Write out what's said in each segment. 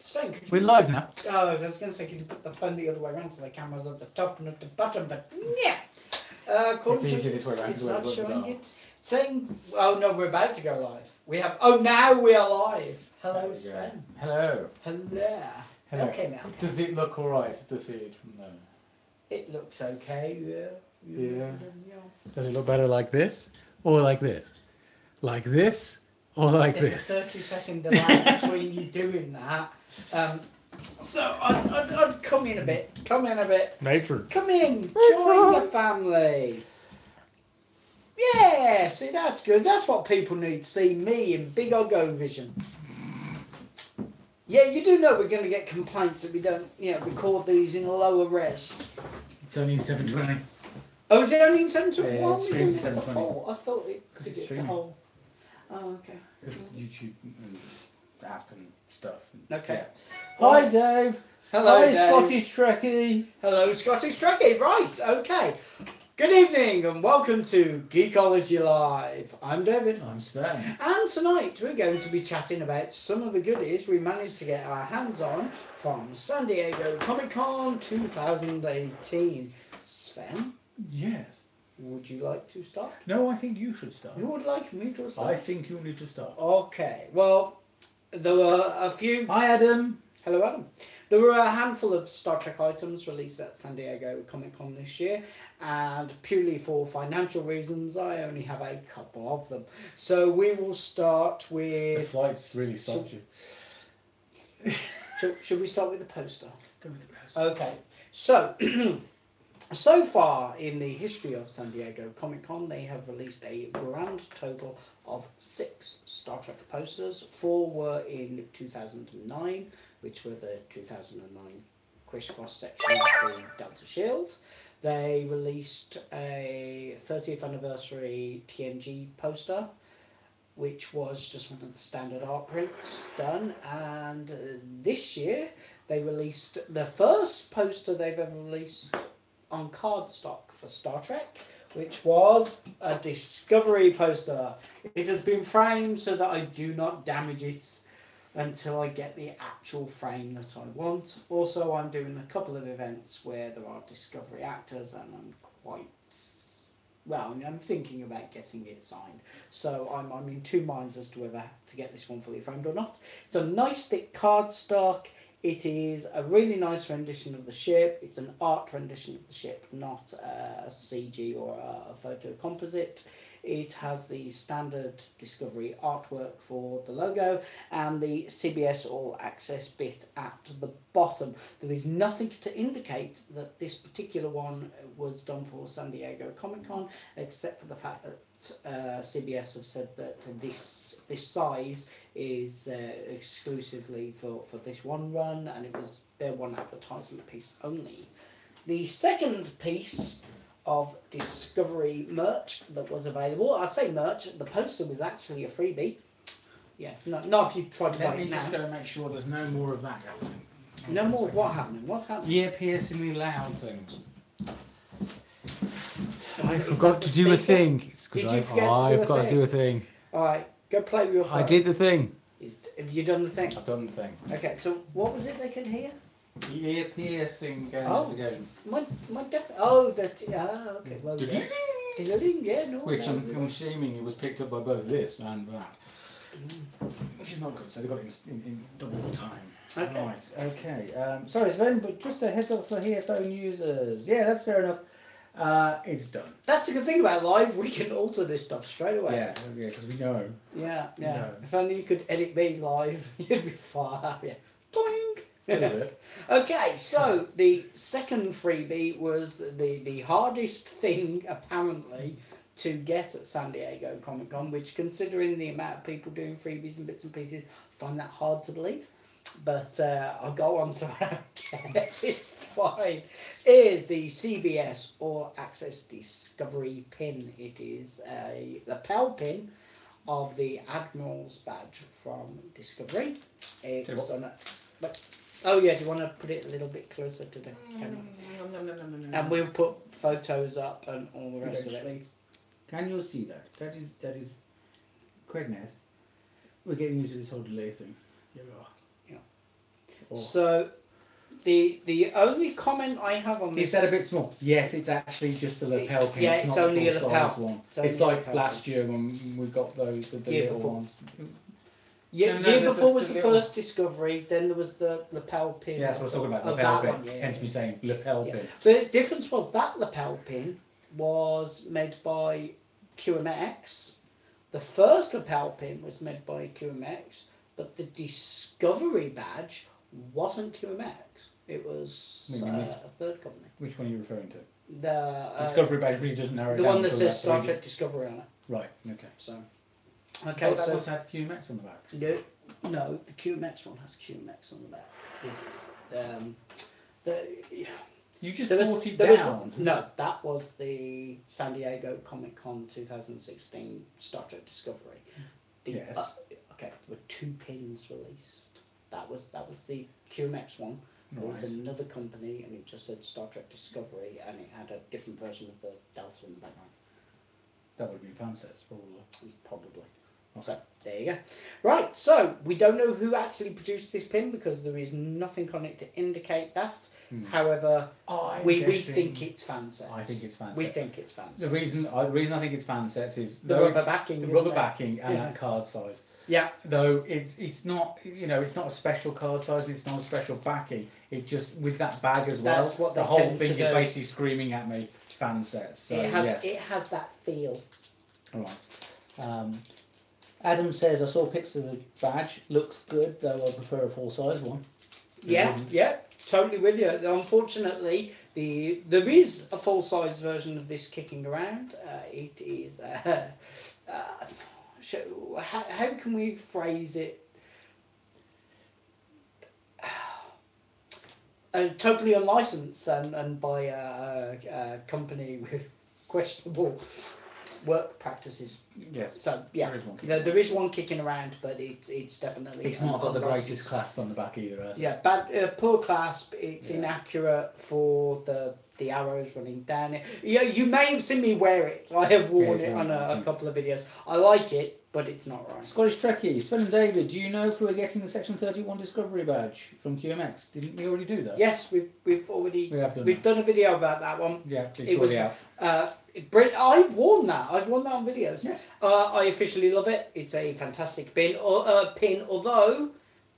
Sven, could you... We're live now. Oh, I was going to say, could you put the phone the other way around so the camera's at the top and at the bottom, but yeah. It's easier this way around. It's not showing it. Saying, oh no, we're about to go live. We have, oh now we are live. Hello, Sven. Hello. Hello. Hello. Okay now. Does it look alright, the feed from there? It looks okay, Yeah. Does it look better like this? Or like this? Like this? Or like There's this? a 30-second delay between you doing that. So I'd come in a bit. Come in a bit. Matron. Come in. Join the family. Yeah, see, that's good. That's what people need to see, me in big Oggo vision. Yeah, you do know we're going to get complaints that we don't, record these in lower res. It's only in 720. Oh, is it only in 720? Yeah, Why it's are we doing streamed it in before? I thought it Because did it's it the streaming. whole... Oh, okay. Because YouTube and app and stuff. Okay. Yeah. Hi, Dave. Hello, Hi, Dave. Scottish Trekkie. Hello, Scottish Trekkie. Right, okay. Good evening and welcome to Geekology Live. I'm David. I'm Sven. And tonight we're going to be chatting about some of the goodies we managed to get our hands on from San Diego Comic-Con 2018. Sven? Yes. Would you like to start? No, I think you should start. You would like me to start? I think you need to start. Okay, well, there were a few... Hi, Adam. Hello, Adam. There were a handful of Star Trek items released at San Diego Comic-Con this year, and purely for financial reasons, I only have a couple of them. So we will start with... The flights really stopped you. Should we start with the poster? Go with the poster. Okay, so... So far in the history of San Diego Comic-Con, they have released a grand total of 6 Star Trek posters. 4 were in 2009, which were the 2009 crisscross section of the Delta Shield. They released a 30th anniversary TNG poster, which was just one of the standard art prints done. And this year, they released the first poster they've ever released on cardstock for Star Trek, which was a Discovery poster. It has been framed so that I do not damage it until I get the actual frame that I want. Also, I'm doing a couple of events where there are Discovery actors, and I'm quite... well, I'm thinking about getting it signed. So I'm in two minds as to whether to get this one fully framed or not. It's a nice thick cardstock. It is a really nice rendition of the ship. It's an art rendition of the ship, not a CG or a photo composite. It has the standard Discovery artwork for the logo and the CBS All Access bit at the bottom. There is nothing to indicate that this particular one was done for San Diego Comic-Con, except for the fact that CBS have said that this size is exclusively for this one run, and it was their one advertisement piece only. The second piece of Discovery merch that was available, I say merch, the poster was actually a freebie. Yeah, not if you tried to buy it now. Let me just go and make sure there's no more of that happening. No more of what happening? What's happening? Ear-piercingly loud things. I Is forgot that the to do a speaker? thing. It's Did because you forget to do a I've got to thing? do a thing. Alright, go play with your phone. I did the thing. Have you done the thing? I've done the thing. Okay, so what was it they could hear? Ear-piercing Oh. notification. Okay, well, yeah. Ding-a-ling, yeah, no. Which no, I'm assuming it was picked up by both this and that. Which is not good, so they got it in double time. Okay. Right, okay. Sorry Sven, but just a heads up for earphone users. Yeah, that's fair enough. It's done. That's the good thing about live, we can alter this stuff straight away. Yeah, because we know. Yeah. No. If only you could edit me live, you'd be far happier. Boing! A little bit. Okay, so the second freebie was the hardest thing, apparently, to get at San Diego Comic-Con, which, considering the amount of people doing freebies and bits and pieces, I find that hard to believe. But I'll go on so I don't get it fine. Is the CBS All Access Discovery pin. It is a lapel pin of the Admiral's badge from Discovery. It's on a... Oh yeah, do you want to put it a little bit closer to the camera? And we'll put photos up and all the rest of it. Can you see that? That is quite nice. We're getting used to this whole delay thing. Here we are. Yeah. So, the only comment I have on this... Is that a bit small? Yes, it's actually just a lapel pin. Yeah, it's it's not only the a full-size lapel. one. It's It's only a like lapel last year when we got those, the Year little before. ones. Year No, before was the little- first discovery, then there was the lapel pin. Yeah, that's what I was talking about, of lapel that pin. one, yeah, Hence yeah. me saying lapel Yeah. pin. The difference was that lapel pin was made by QMX. The first lapel pin was made by QMX, but the Discovery badge wasn't QMX. It was a third company. Which one are you referring to? The Discovery badge really doesn't narrow it the down. one that to says Star 3D. Trek Discovery on it. Right, okay. So, Okay, okay, that so must have QMX on the back. no, the QMX one has QMX on the back. You just There brought was, it there was, down. no, that was the San Diego Comic Con 2016 Star Trek Discovery. Yes. Okay, there were 2 pins released. That was the QMX one. There was Right. another company, and it just said Star Trek Discovery, and it had a different version of the Delta in the background. That would have been fan sets, probably. Probably. So, there you go. Right, so, we don't know who actually produced this pin because there is nothing on it to indicate that. However, we think it's fan sets. I think it's fan We sets. think it's fan sets. The reason I think it's fan sets is The though rubber it's- backing, the isn't rubber it? backing, and Yeah. that card size. Yeah. Though it's not, it's not a special card size. It's not a special backing. It just with that bag as well. That's what the they whole tend thing to is do. basically screaming at me. Fan sets. So It has yes. it has that feel. All right. Adam says I saw pics of the badge. Looks good, though I prefer a full size one. Yeah, yeah, totally with you. Unfortunately, there is a full size version of this kicking around. It is. How can we phrase it? Totally unlicensed and by a company with questionable work practices. Yes. So yeah, there is one kicking around, but it's definitely. It's not got the greatest clasp on the back either, has it? Yeah, bad, poor clasp. It's inaccurate for the arrows running down it. Yeah, you may have seen me wear it. I have worn it on a couple of videos. I like it, but it's not right. Scottish Trekkie, Sven and David, do you know if we're getting the Section 31 Discovery badge from QMX? Didn't we already do that? Yes, we've already We've done a video about that one. Yeah, it's It was already out. I've worn that. I've worn that on videos. Yes. I officially love it. It's a fantastic pin. Although,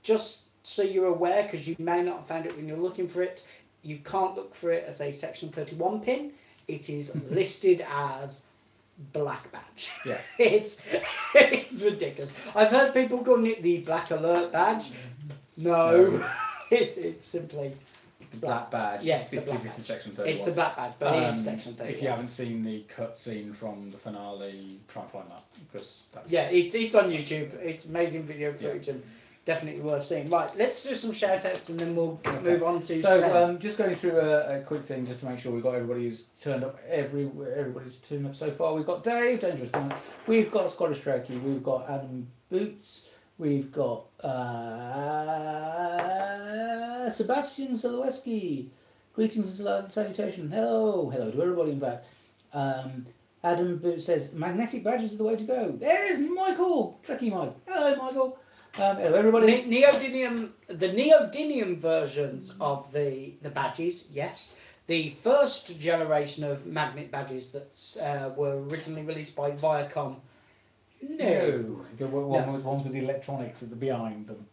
just so you're aware, because you may not have found it when you're looking for it, you can't look for it as a Section 31 pin. It is listed as black badge. Yeah. It's ridiculous. I've heard people calling it the black alert badge. No. It's simply The black badge. Yeah, This the black is badge. Section 31. It's a black badge, but it is Section 31. If you haven't seen the cut scene from the finale, try and find that. Because that's Yeah, it's on YouTube. It's amazing video footage and definitely worth seeing. Right, let's do some shout outs and then we'll move on to So, Sven. just going through a quick thing just to make sure we've got everybody who's turned up, everybody's turned up so far. We've got Dave, Dangerous Point. We've got Scottish Trekkie. We've got Adam Boots. We've got Sebastian Zalewski. Greetings and salutation. Hello to everybody in fact. Adam Boots says, magnetic badges are the way to go. There's Michael, Trekkie Mike. Hello, Michael. Hello, everybody. The neodymium versions of the badges, yes. The first generation of magnet badges that were originally released by Viacom. No. The ones with the electronics at the behind them.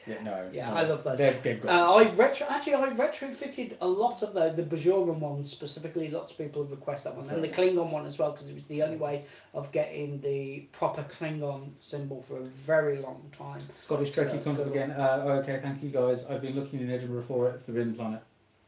Yeah, no. Yeah, no. I love those. They're good. I retrofitted a lot of the Bajoran ones specifically. Lots of people request that one, and the Klingon one as well, because it was the only way of getting the proper Klingon symbol for a very long time. Scottish Trekkie comes up again. Okay, thank you guys. I've been looking in Edinburgh for it, Forbidden Planet.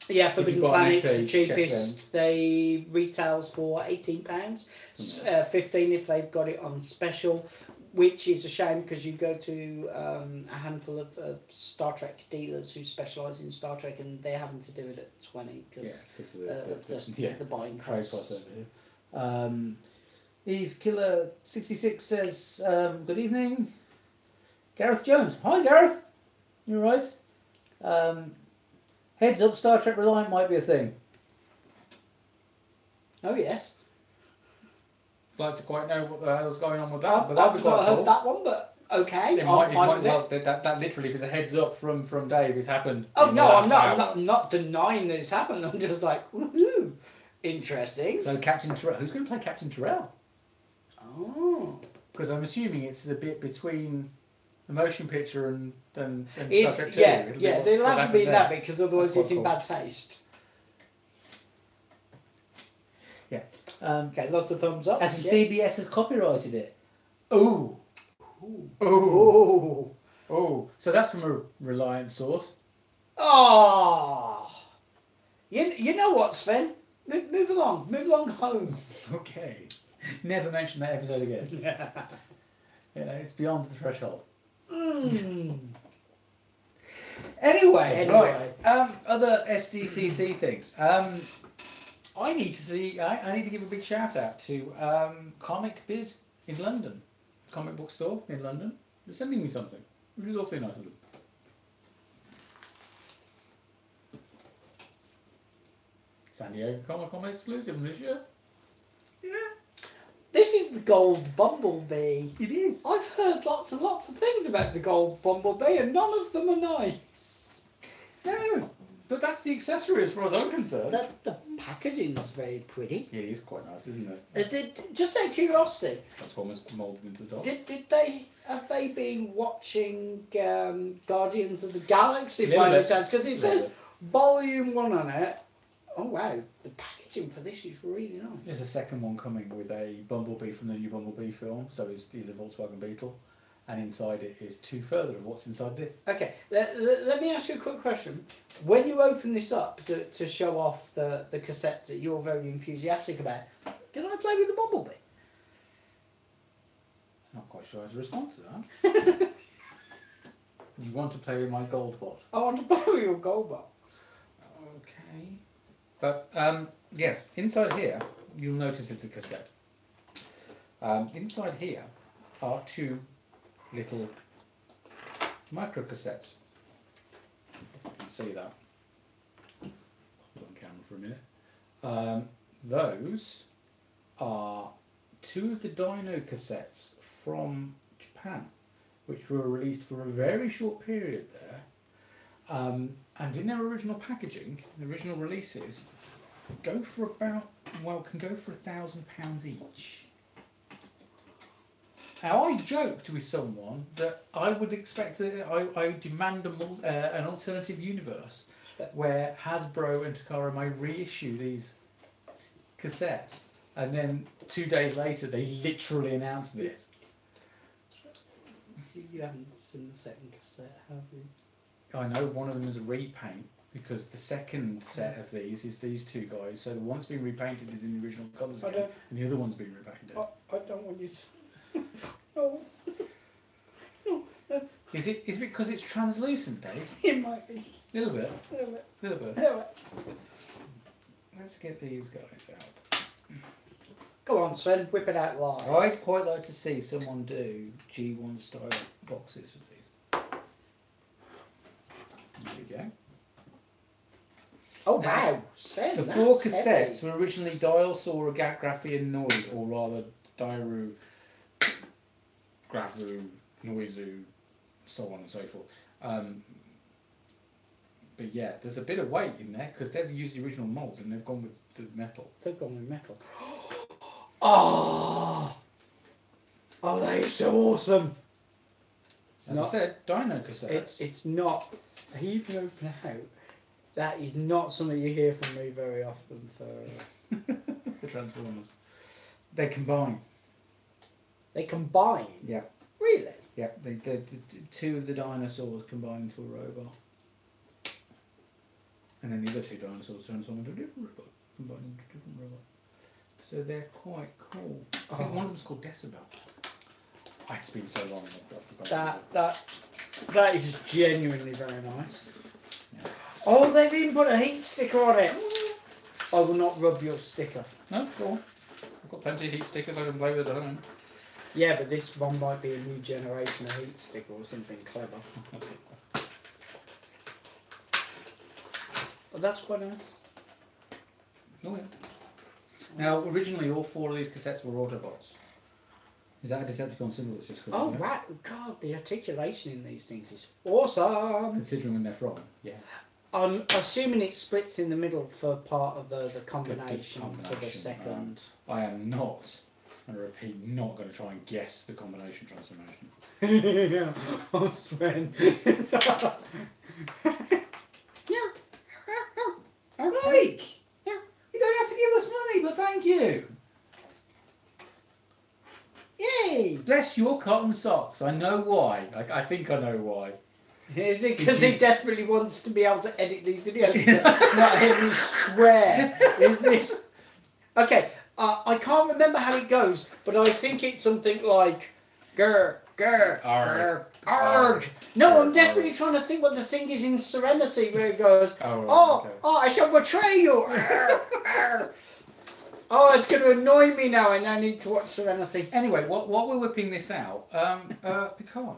Yeah, Forbidden got an Planet's FP, the cheapest. They retails for £18, 15 if they've got it on special, which is a shame because you go to a handful of Star Trek dealers who specialise in Star Trek and they're having to do it at 20 because of the buying trade costs. costs over here. Eve Killer 66 says, good evening. Gareth Jones. Hi Gareth. You alright? Heads up, Star Trek Reliant might be a thing. Oh yes. I'd like to quite know what the hell's going on with that, but I've not heard that one, but Okay, It I'm might, fine with well, it. that literally, if it's a heads up from Dave, it's happened. Oh in the no, last hour. I'm not denying that it's happened. I'm just like, woohoo, interesting. So Captain Terrell, who's going to play Captain Terrell? Oh, Because I'm assuming it's the bit between the motion picture and Star Trek 2. yeah, It'll be yeah. what They'll have to be in happened that there. bit because otherwise That's it's quite in cool. bad taste. Yeah. Okay, lots of thumbs up. As in CBS has copyrighted it. Ooh. Ooh. Ooh. Ooh. Oh, so that's from a reliant source. Oh. You know what, Sven? Move along home. Okay. Never mention that episode again. You know, it's beyond the threshold. Mm. Anyway, right. Other SDCC things. I need to give a big shout out to Comic Biz in London, comic book store in London. They're sending me something, which is awfully nice of them. San Diego Comic Con exclusive this year. Yeah, This is the gold Bumblebee. it is. I've heard lots and lots of things about the gold Bumblebee, and none of them are nice. No, but that's the accessory as far as I'm concerned. The packaging is very pretty. It is quite nice, isn't it? Just out of curiosity, Transformers moulded into the top. have they been watching Guardians of the Galaxy Little by any bit. chance? Because it says Volume 1 on it. Oh wow, the packaging for this is really nice. There's a second one coming with a Bumblebee from the new Bumblebee film, so he's a Volkswagen Beetle, and inside it is two further of what's inside this. Okay, let me ask you a quick question. When you open this up to show off the cassettes that you're very enthusiastic about, can I play with the Bumblebee? Not quite sure how to respond to that. You want to play with my gold bot? I want to play with your Goldbot. Okay. But yes, inside here you'll notice it's a cassette. Inside here are two little micro cassettes. If you can see that. Put it on camera for a minute. Those are two of the Dino cassettes from Japan, which were released for a very short period there. And in their original packaging, the original releases, can go for £1,000 each. Now I joked with someone that I would expect I demand an alternative universe where Hasbro and Takara may reissue these cassettes, and then 2 days later they literally announced this. You haven't seen the second cassette, have you? I know one of them is a repaint, because the second set of these is these two guys. So the one's been repainted is in the original colours again, and the other one's been repainted. I don't want you to... No. No. Is it because it's translucent, Dave? It might be. A little bit. A little bit. A little bit. A little bit. Let's get these guys out. Go on, Sven, whip it out live. I'd quite like to see someone do G1 style boxes for these. There we go. Oh Now, wow, Sven, The that's four cassettes heavy. were originally Dial Saw, Graphian Noise, or rather Dairu, Grafu, Noizu, so on and so forth. But yeah, there's a bit of weight in there because they've used the original moulds and they've gone with the metal. They've gone with metal. Oh, that is so awesome. As I said, Dino cassettes. It's not, even open out, that is not something you hear from me very often for... The Transformers. They combine. They combine? Yeah. Really? Yeah, the two of the dinosaurs combine into a robot. And then the other two dinosaurs transform into a different robot. Combine into a different robot. So they're quite cool. I think one of them's called Decibel. It's been so long, I forgot. That is genuinely very nice. Yeah. Oh, they've even put a heat sticker on it. I will not rub your sticker. No, go on. I've got plenty of heat stickers I can play with at home. Yeah, but this one might be a new generation of heat sticker or something clever. Well, that's quite nice. Oh yeah. Now, originally all four of these cassettes were Autobots. Is that a Decepticon symbol that's just Oh, coming? right. God, the articulation in these things is awesome. Considering when they're from. Yeah. I'm assuming it splits in the middle for part of the combination for the combination, second. I am not, and I repeat, not going to try and guess the combination transformation. Oh, Sven. Yeah. Mike! Yeah. You don't have to give us money, but thank you. Yay! Bless your cotton socks. I know why. I think I know why. Is it because he desperately wants to be able to edit these videos, but not hear me swear? Is this okay? I can't remember how it goes, but I think it's something like grr, grr, grr, arg. No, I'm desperately trying to think what the thing is in Serenity, where it goes, okay. I shall betray you. Oh, it's going to annoy me now. I now need to watch Serenity. Anyway, while we're whipping this out, Picard.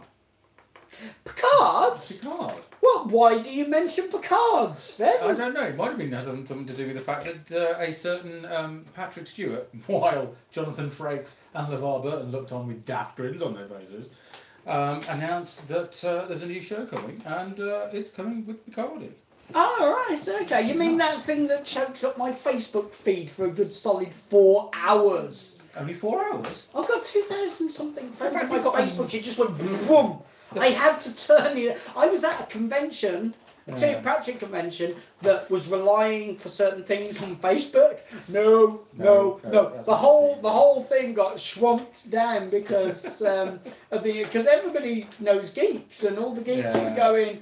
Picards? Picard. What? Why do you mention Picards, Sven? I don't know. It might have been something to do with the fact that a certain Patrick Stewart, while Jonathan Frakes and LeVar Burton looked on with daft grins on their faces, announced that there's a new show coming, and it's coming with Picard in. Oh, right, okay. You mean that thing that choked up my Facebook feed for a good solid 4 hours? Only 4 hours? I've got 2,000 something friends fact, on my you've got Facebook. It just went boom. I had to turn it. I was at a convention, a St. Patrick convention, that was relying for certain things on Facebook. No. The whole thing got swamped down because because everybody knows geeks and all the geeks are going.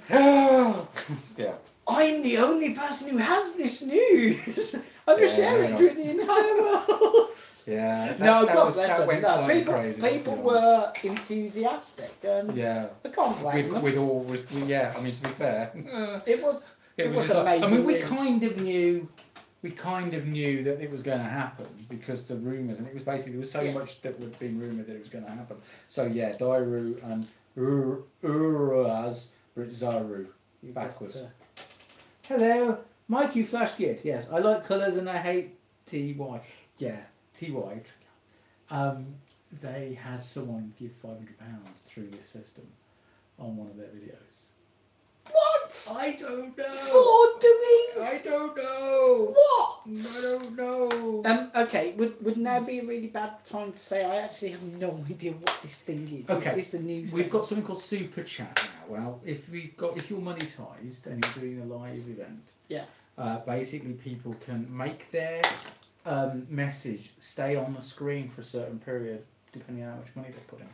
Yeah. I'm the only person who has this news. I'm just sharing it with the entire world. Yeah. God bless them. went No, slightly people crazy, let's be honest. were enthusiastic, and Yeah. I can't blame them. I mean, to be fair, It was just like, amazing. I mean, we news. kind of knew that it was going to happen because the rumours, and it was basically, there was so much that had been rumoured that it was going to happen. So yeah, Dairu and Uraz Britzaru backwards. Hello, Mike, you flash git. Yes, I like colours and I hate TY. Yeah, TY. They had someone give £500 through this system on one of their videos. What? I don't know. For doing? I don't know. What? I don't know. Okay, would now be a really bad time to say I actually have no idea what this thing is. Okay. Is this a new thing? We've got something called Super Chat now. Well, if you're monetized and you're doing a live event, basically people can make their message stay on the screen for a certain period, depending on how much money they put in.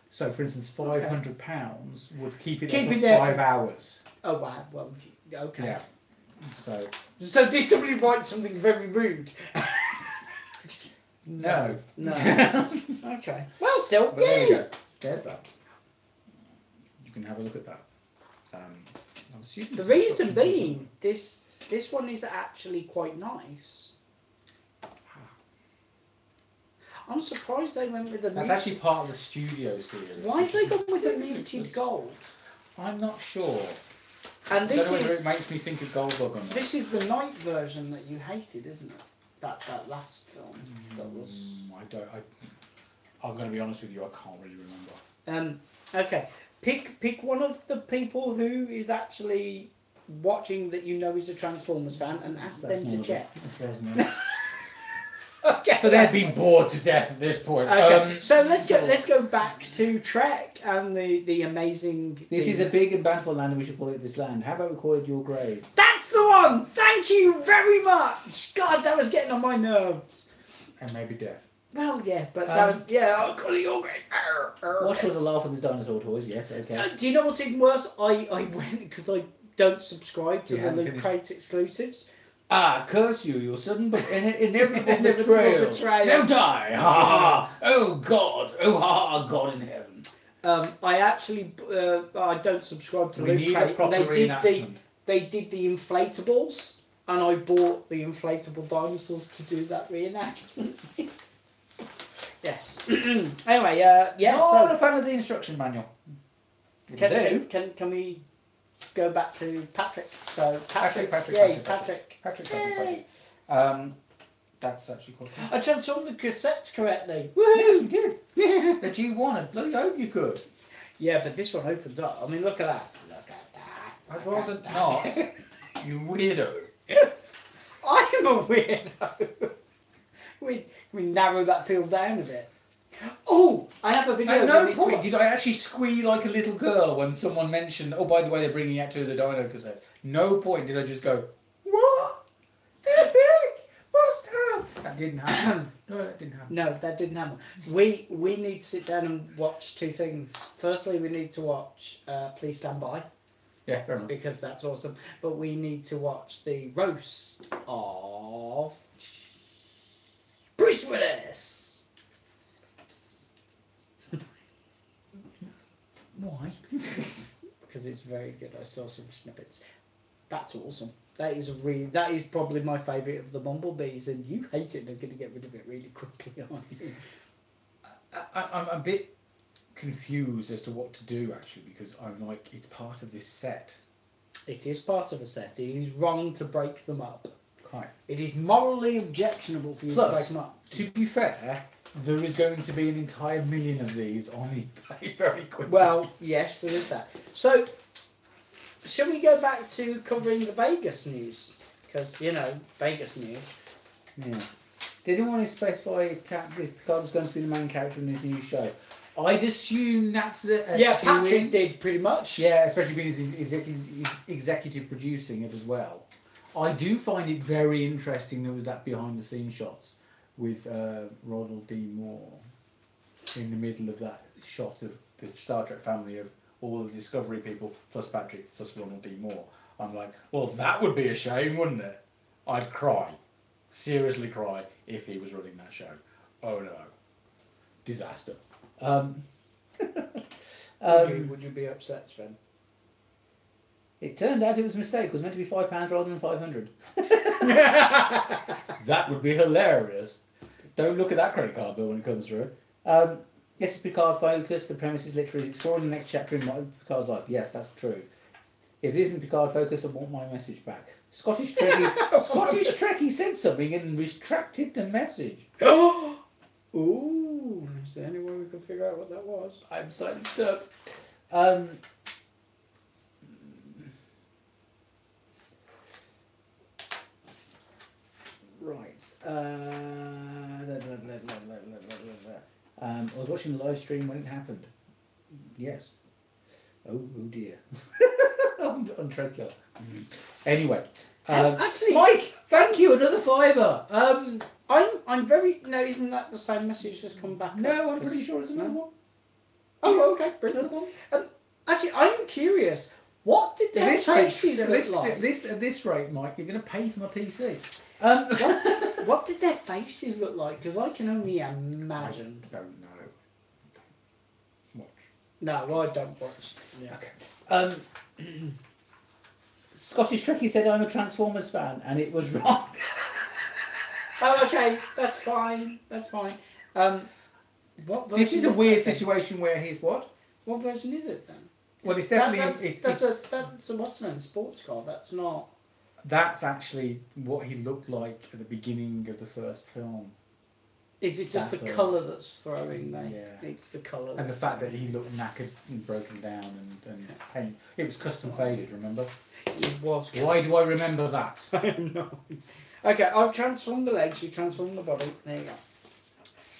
So, for instance, £500 would keep it there for 5 hours. Oh wow. Well, okay. Yeah. So did somebody write something very rude? no. Okay. Well, still. But there Yay! you go. There's that. You can have a look at that. I'm assuming The reason being, this one is actually quite nice. I'm surprised they went with the. That's actually part of the studio series. Why have they gone with the muted gold? I'm not sure. And this I don't know whether is it makes me think of Goldbug or not. this is the night version that you hated, isn't it? That last film that was. I'm going to be honest with you. I can't really remember. Okay. Pick one of the people who is actually watching that you know is a Transformers fan and ask them to check. Okay. So they've been bored to death at this point. Okay. So let's go back to Trek and the amazing. This is a big and bountiful land, and we should call it this land. How about we call it your grave? That's the one. Thank you very much. God, that was getting on my nerves. And maybe death. Well, yeah, but that was I'll call it your grave. Wash was a laugh with his dinosaur toys. Yes, okay. Do you know what's even worse? I went because I don't subscribe to You the haven't Loot Crate exclusives. Ah, curse you, your sudden but inevitable Inevitable betrayal. betrayal. Now die! Ha ha! Oh God! Oh ha ha! God in heaven! I actually I don't subscribe to We Loot need a Crate. proper reenactment. They did the inflatables, and I bought the inflatable dinosaurs to do that reenactment. Yes. Anyway, Not a fan of the instruction manual. Can we go back to Patrick? So Patrick. Patrick. Yay, Patrick. Patrick. Yay. That's actually quite cool. I transformed the cassettes correctly. Yes, you Woohoo! did. Yeah. The G1, I bloody hope you could. Yeah, but this one opens up. I mean, look at that. Look at that. I'd Look rather at that. not. You weirdo. I'm a weirdo. we narrow that field down a bit. Oh, I have a video. At no we need to point watch. did I actually squeal like a little girl when someone mentioned, oh, by the way, they're bringing out 2 of the Dino cassettes. No point did I just go, what? They're big! Must have! That didn't happen. No, that didn't happen. No, that didn't happen. We need to sit down and watch 2 things. Firstly, we need to watch Please Stand By, Yeah, fair enough. because that's awesome. But we need to watch the roast of Bruce Willis. Why? Because it's very good. I saw some snippets. That's awesome. That is probably my favourite of the Bumblebees, and you hate it and are going to get rid of it really quickly, aren't you? I'm a bit confused as to what to do, actually, because I'm like, it's part of this set. It is part of a set. It is wrong to break them up. Quite. It is morally objectionable for you to break Plus, them up. to be fair, there is going to be an entire million of these on eBay very quickly. Well, yes, there is that. So, shall we go back to covering the Vegas news? Because, you know, Vegas news. Yeah. Did anyone specify if Picard was going to be the main character in this new show? I'd assume that's a Yeah, cue-in. Patrick did pretty much. Yeah, especially being his executive producing it as well. I do find it very interesting there was that behind the scenes shots with Ronald D. Moore in the middle of that shot of the Star Trek family of all the Discovery people plus Patrick plus Ronald D. Moore. I'm like, well, that would be a shame, wouldn't it? I'd cry. Seriously cry if he was running that show. Oh no. Disaster. Would you be upset, Sven? It turned out it was a mistake. It was meant to be £5 rather than 500. That would be hilarious. Don't look at that credit card bill when it comes through. Yes, it's Picard focused. The premise is literally exploring the next chapter in Picard's life. Yes, that's true. If it isn't Picard focused, I want my message back. Scottish Trekkie said something and retracted the message. Ooh, is there any way we can figure out what that was? I'm slightly disturbed. Right. I was watching the live stream when it happened. Yes. Oh dear. on Treadkill. Anyway. Actually, Mike, thank you. Another £5. I'm very. No, isn't that the same message that's come back? No, up? I'm pretty sure it's another one. Oh, okay, brilliant. Another one. Actually, I'm curious. What did their faces look like? At this rate, Mike, you're going to pay for my PC. What did their faces look like? Because I can only imagine. I don't know. Watch. No, well, I don't watch. Yeah. Okay. Scottish Trekkie said I'm a Transformers fan, and it was wrong. Oh, okay, that's fine. That's fine. What version? This is a weird situation where he's what? What version is it then? Well, it's definitely that's a what's known sports car. That's not. That's actually what he looked like at the beginning of the first film. Is it just the colour that's throwing me? Yeah. It's the colour. And the fact that he looked knackered and broken down and pain. It was custom faded, remember? It was. Why do I remember that? I don't know. Okay, I've transformed the legs, you transformed the body. There you go.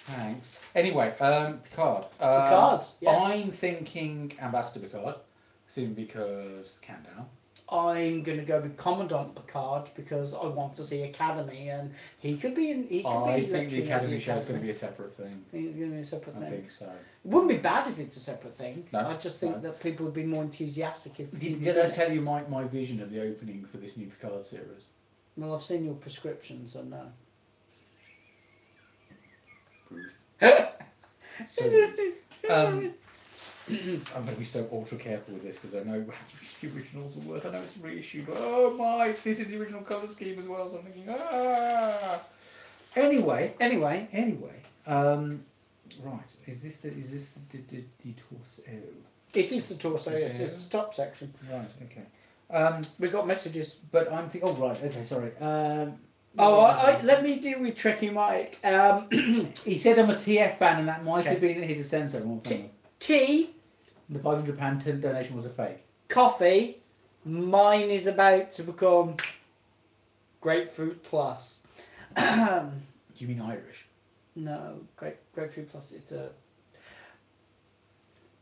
Thanks. Anyway, Picard. Picard, yes. I'm thinking Ambassador Picard, simply because Countdown. I'm going to go with Commandant Picard because I want to see Academy, and he could be in. I think the Academy show is going to be a separate thing. I think it's going to be a separate thing. I think so. It wouldn't be bad if it's a separate thing. No, I just think that people would be more enthusiastic if. Did I tell you my vision of the opening for this new Picard series? Well, I've seen your prescription, so no. Rude. So, I'm going to be so ultra careful with this because I know how much the originals will work. I know it's reissued, but oh my, this is the original colour scheme as well, so I'm thinking, Anyway. Right, is this the torso? It is the torso, yes, it's the top section. Right, okay. We got messages. But I'm thinking, oh right, okay, sorry. Let me deal with Trekkie Mike. He said I'm a TF fan, and that might have been his censor. Tea. The £500 donation was a fake. Coffee. Mine is about to become Grapefruit Plus. Do you mean Irish? No, Grapefruit Plus. It's a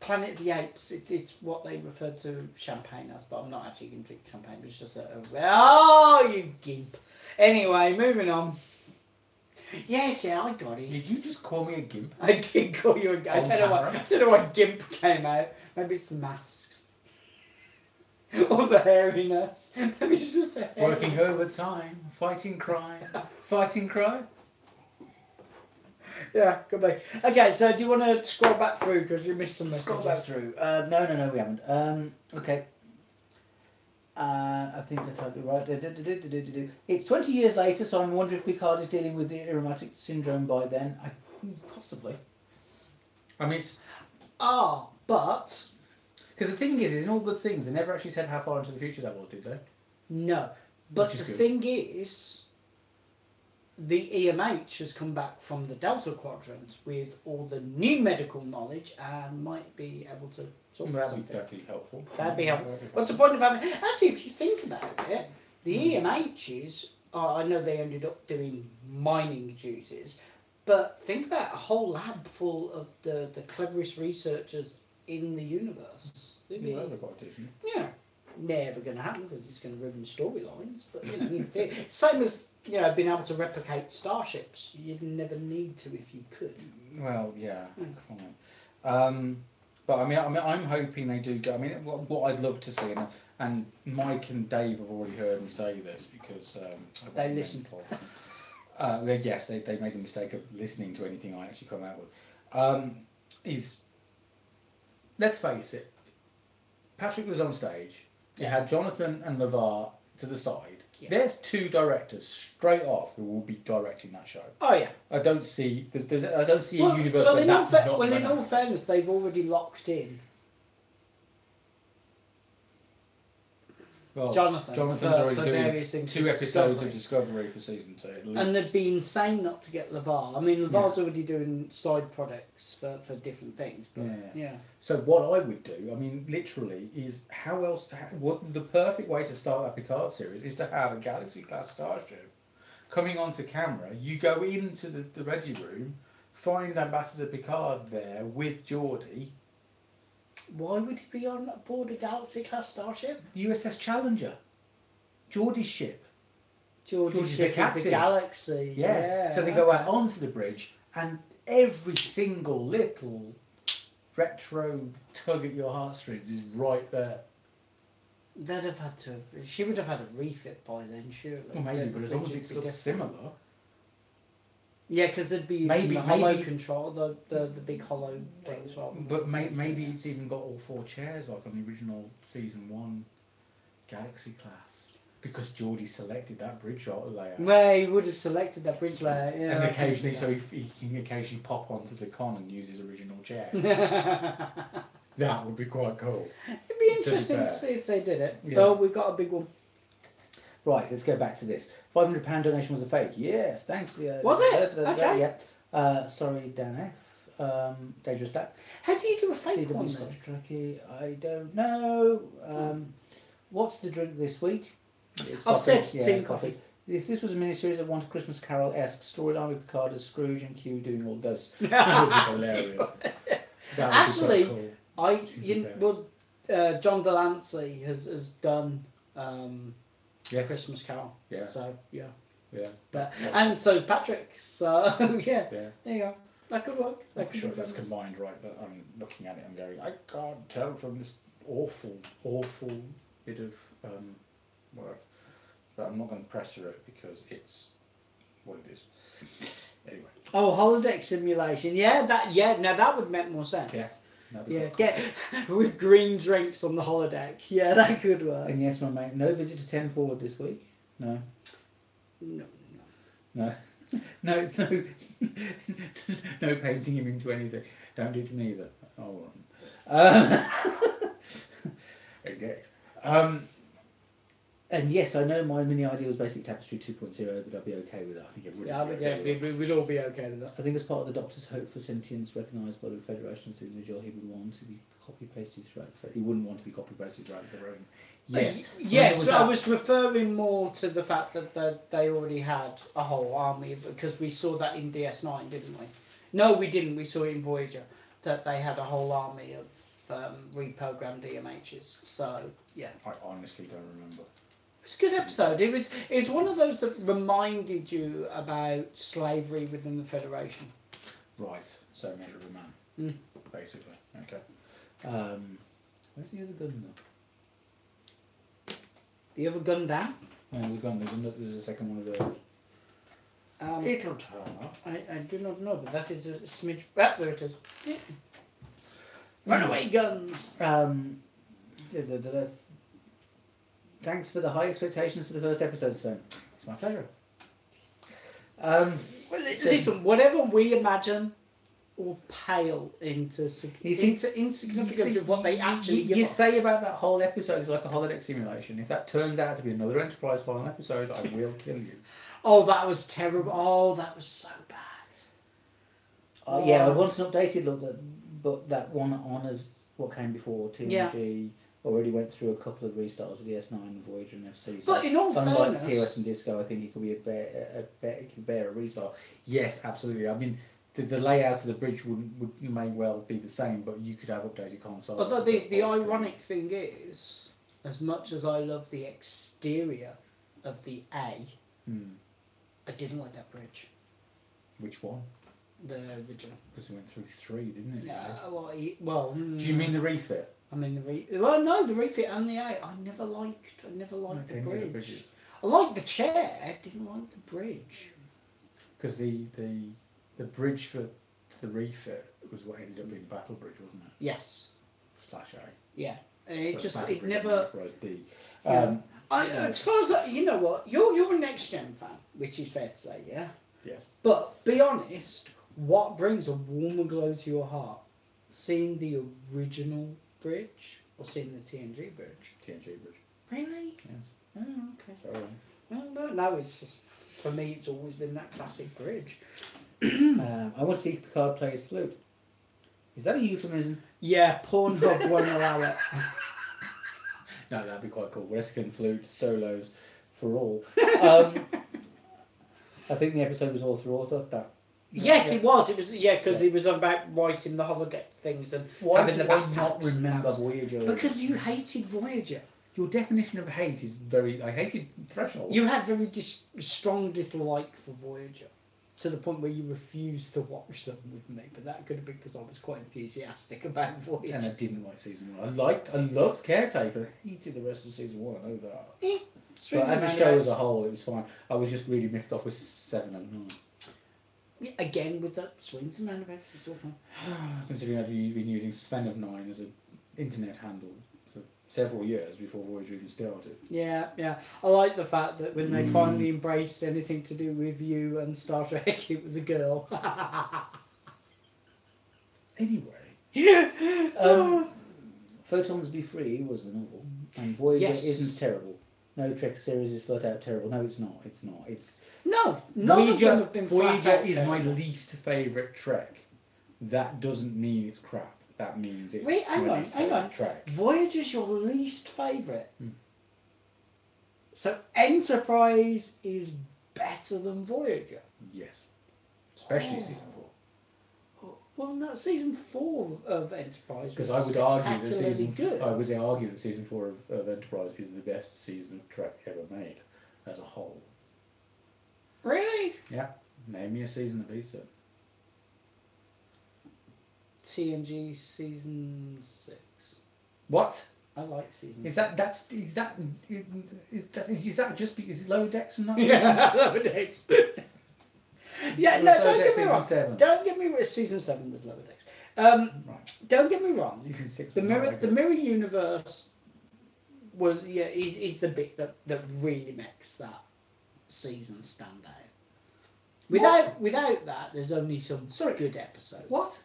Planet of the Apes. It's what they refer to champagne as, but I'm not actually going to drink champagne. It's just oh, you gimp. Anyway, moving on. Yes, yeah, I got it. Did you just gimp? I gimp? I did call you a gimp. I don't know why gimp came out. Maybe it's the masks. Or the hairiness. Maybe it's just the hair. Working overtime, fighting crime. Fighting crime? Yeah, could be. Okay, so do you want to scroll back through because you missed some messages? Scroll back through. No, we haven't. Okay. I think I told you right. It's 20 years later, so I'm wondering if Picard is dealing with the aromatic syndrome by then. Possibly. I mean, it's... but... Because the thing is, in all good things, they never actually said how far into the future that was, did they? No. But the thing is, the EMH has come back from the Delta Quadrant with all the new medical knowledge and might be able to sort of something. That'd be helpful. That'd be helpful. What's the point of having... Actually, if you think about it, the EMHs, I know they ended up doing mining duties, but think about a whole lab full of the cleverest researchers in the universe. Yeah, they're quite decent. Yeah. Never going to happen because it's going to ruin storylines. But same as being able to replicate starships. You'd never need to if you could. Well, yeah, quite. But I mean, I'm hoping they do go. I mean, what I'd love to see, and Mike and Dave have already heard me say this because they listen. Yes, they made the mistake of listening to anything I actually come out with. Let's face it, Patrick was on stage. You had Jonathan and LeVar to the side. Yeah. There's two directors straight off who will be directing that show. Oh yeah. I don't see a universe where that's not. Well, in all fairness, they've already locked in. Well, Jonathan's already for doing various things 2 episodes of Discovery for season 2. And they've been insane not to get LeVar. I mean, LeVar's already doing side projects for different things. But yeah. So what I would do, I mean, literally, is what the perfect way to start that Picard series is to have a Galaxy-class starship coming onto camera. You go into the ready room, find Ambassador Picard there with Geordi. Why would he be on board a Galaxy-class starship? USS Challenger. Geordi's ship. Geordi's ship is the Galaxy. Yeah. So they go out onto the bridge and every single little retro tug at your heartstrings is right there. They'd have had to have... She would have had a refit by then, surely. Well, maybe, but as long as it's sort of similar... Yeah, because they'd be using the hollow control, the big hollow things. But maybe it's even got all 4 chairs like on the original season 1 Galaxy class. Because Geordi selected that bridge layout. Well, he would have selected that bridge layout, yeah. And occasionally, so he can occasionally pop onto the con and use his original chair. That would be quite cool. It'd be interesting to see if they did it. Yeah. Oh, we've got a big one. Right, let's go back to this. £500 donation was a fake. Yes, thanks. Was it? Okay. Yeah. Sorry, Dan F. Dangerous Dad. How do you do a fake one? Scotch Trekkie. I don't know. What's the drink this week? It's I've coffee. said tea and coffee. This was a miniseries that wanted Christmas Carol-esque storyline with Picard as Scrooge and Q doing all ghosts. That would be hilarious. Actually, John Delancey has done Christmas Carol. Yeah. So yeah. Yeah. And so's Patrick. So yeah. There you go. That could work. I'm not sure if that's combined right, but I'm looking at it and going, I can't tell from this awful bit of work. But I'm not going to press her it because it's what it is. Anyway. Oh, holodeck simulation. Yeah, now that would make more sense. Yeah. Get with green drinks on the holodeck. Yeah, that could work. And yes, my mate, no visit to 10 forward this week. No. No, painting him into anything. Don't do it to me either. Oh, okay. And yes, I know my mini idea was basically Tapestry 2.0, but I'd be okay with that. I think it would. Yeah, but yeah, we'd all be okay with that. I think as part of the Doctor's hope for sentience recognised by the Federation as an individual, he would want to be copy-pasted throughout the Federation. He wouldn't want to be copy-pasted throughout the Federation. Yes. Yes, but I was referring more to the fact that they already had a whole army, because we saw that in DS9, didn't we? No, we didn't. We saw it in Voyager, that they had a whole army of reprogrammed EMHs. So, yeah. I honestly don't remember. It was a good episode. It's one of those that reminded you about slavery within the Federation. Right, so Measure of a Man, basically. Okay. Where's the other gun though? The other gun down? Yeah, the gun. There's a second one of those. It'll turn up. I do not know, but that is a smidge. Ah, there it is. Yeah. Runaway guns! Thanks for the high expectations for the first episode, Sven. It's my pleasure. Well, listen, whatever we imagine will pale into insignificance of what they actually give You us. say about that whole episode is like a holodeck simulation. If that turns out to be another Enterprise final episode, I will kill you. Oh, that was terrible. Oh, that was so bad. Yeah, I want an updated look, but that one honours what came before. TNG already went through a couple of restarts with the S9 and Voyager and FC. So But in all unlike fairness, TOS and Disco, I think it could be it could bear a restart. Yes, absolutely. I mean, the layout of the bridge may well be the same, but you could have updated consoles. although the ironic thing is, as much as I love the exterior of the A, I didn't like that bridge. Which one? The original. Because it went through 3, didn't it? Do you mean the refit? I mean the refit and the A. I never liked the bridge. I liked the chair. I didn't like the bridge. Because the bridge for the refit was what ended up being the battle bridge, wasn't it? Yes. /A. Yeah. So It never. D. As far as you know, what you're a next gen fan, which is fair to say, yeah. Yes. But be honest, what brings a warmer glow to your heart? Seeing the original bridge or seeing the TNG bridge? TNG bridge. Really? Yes. Oh, okay. Sorry. Well, no, it's just, for me, it's always been that classic bridge. I want to see Picard play his flute. Is that a euphemism? Yeah, Pornhub won't allow it. No, that'd be quite cool. Western flute solos for all. I think the episode was author. Yes, it was. It was because it was about writing the holodeck things and having the backpacks. Not remember Voyager? Because you hated Voyager. Your definition of hate is very... I hated Threshold. You had very strong dislike for Voyager, to the point where you refused to watch them with me. But that could have been because I was quite enthusiastic about Voyager. And I didn't like season 1. I loved Caretaker. I hated the rest of season 1. I know that. But as a show as a whole, it was fine. I was just really miffed off with 7 and 9. Yeah, again, with that swings and roundabouts, it's all fine. Considering I've been using Sven of 9 as an internet handle for several years before Voyager even started. Yeah. I like the fact that when they finally embraced anything to do with you and Star Trek, it was a girl. Anyway. Photons Be Free was the novel. And Voyager isn't terrible. No Trek series is flat out terrible. No, it's not. It's no. None of them have been Voyager flat out is terrible. my least favourite Trek. That doesn't mean it's crap. That means it's hang on. Trek. Voyager's your least favourite. So Enterprise is better than Voyager. Yes, especially season 4. Well, no, season 4 of Enterprise Because was I would argue that season 4 of Enterprise is the best season of Trek ever made, as a whole. Really? Yeah. Name me a season that beats it. TNG season 6. What? I like season. Is that just because it's Lower Decks from that? Yeah, Lower Decks. Yeah, no, don't get me wrong. 7. Don't get me wrong. Season 7 was Lower Decks. Right. Don't get me wrong. Season 6. The mirror universe was is the bit that really makes that season stand out. Without that, there's only some good episodes. What?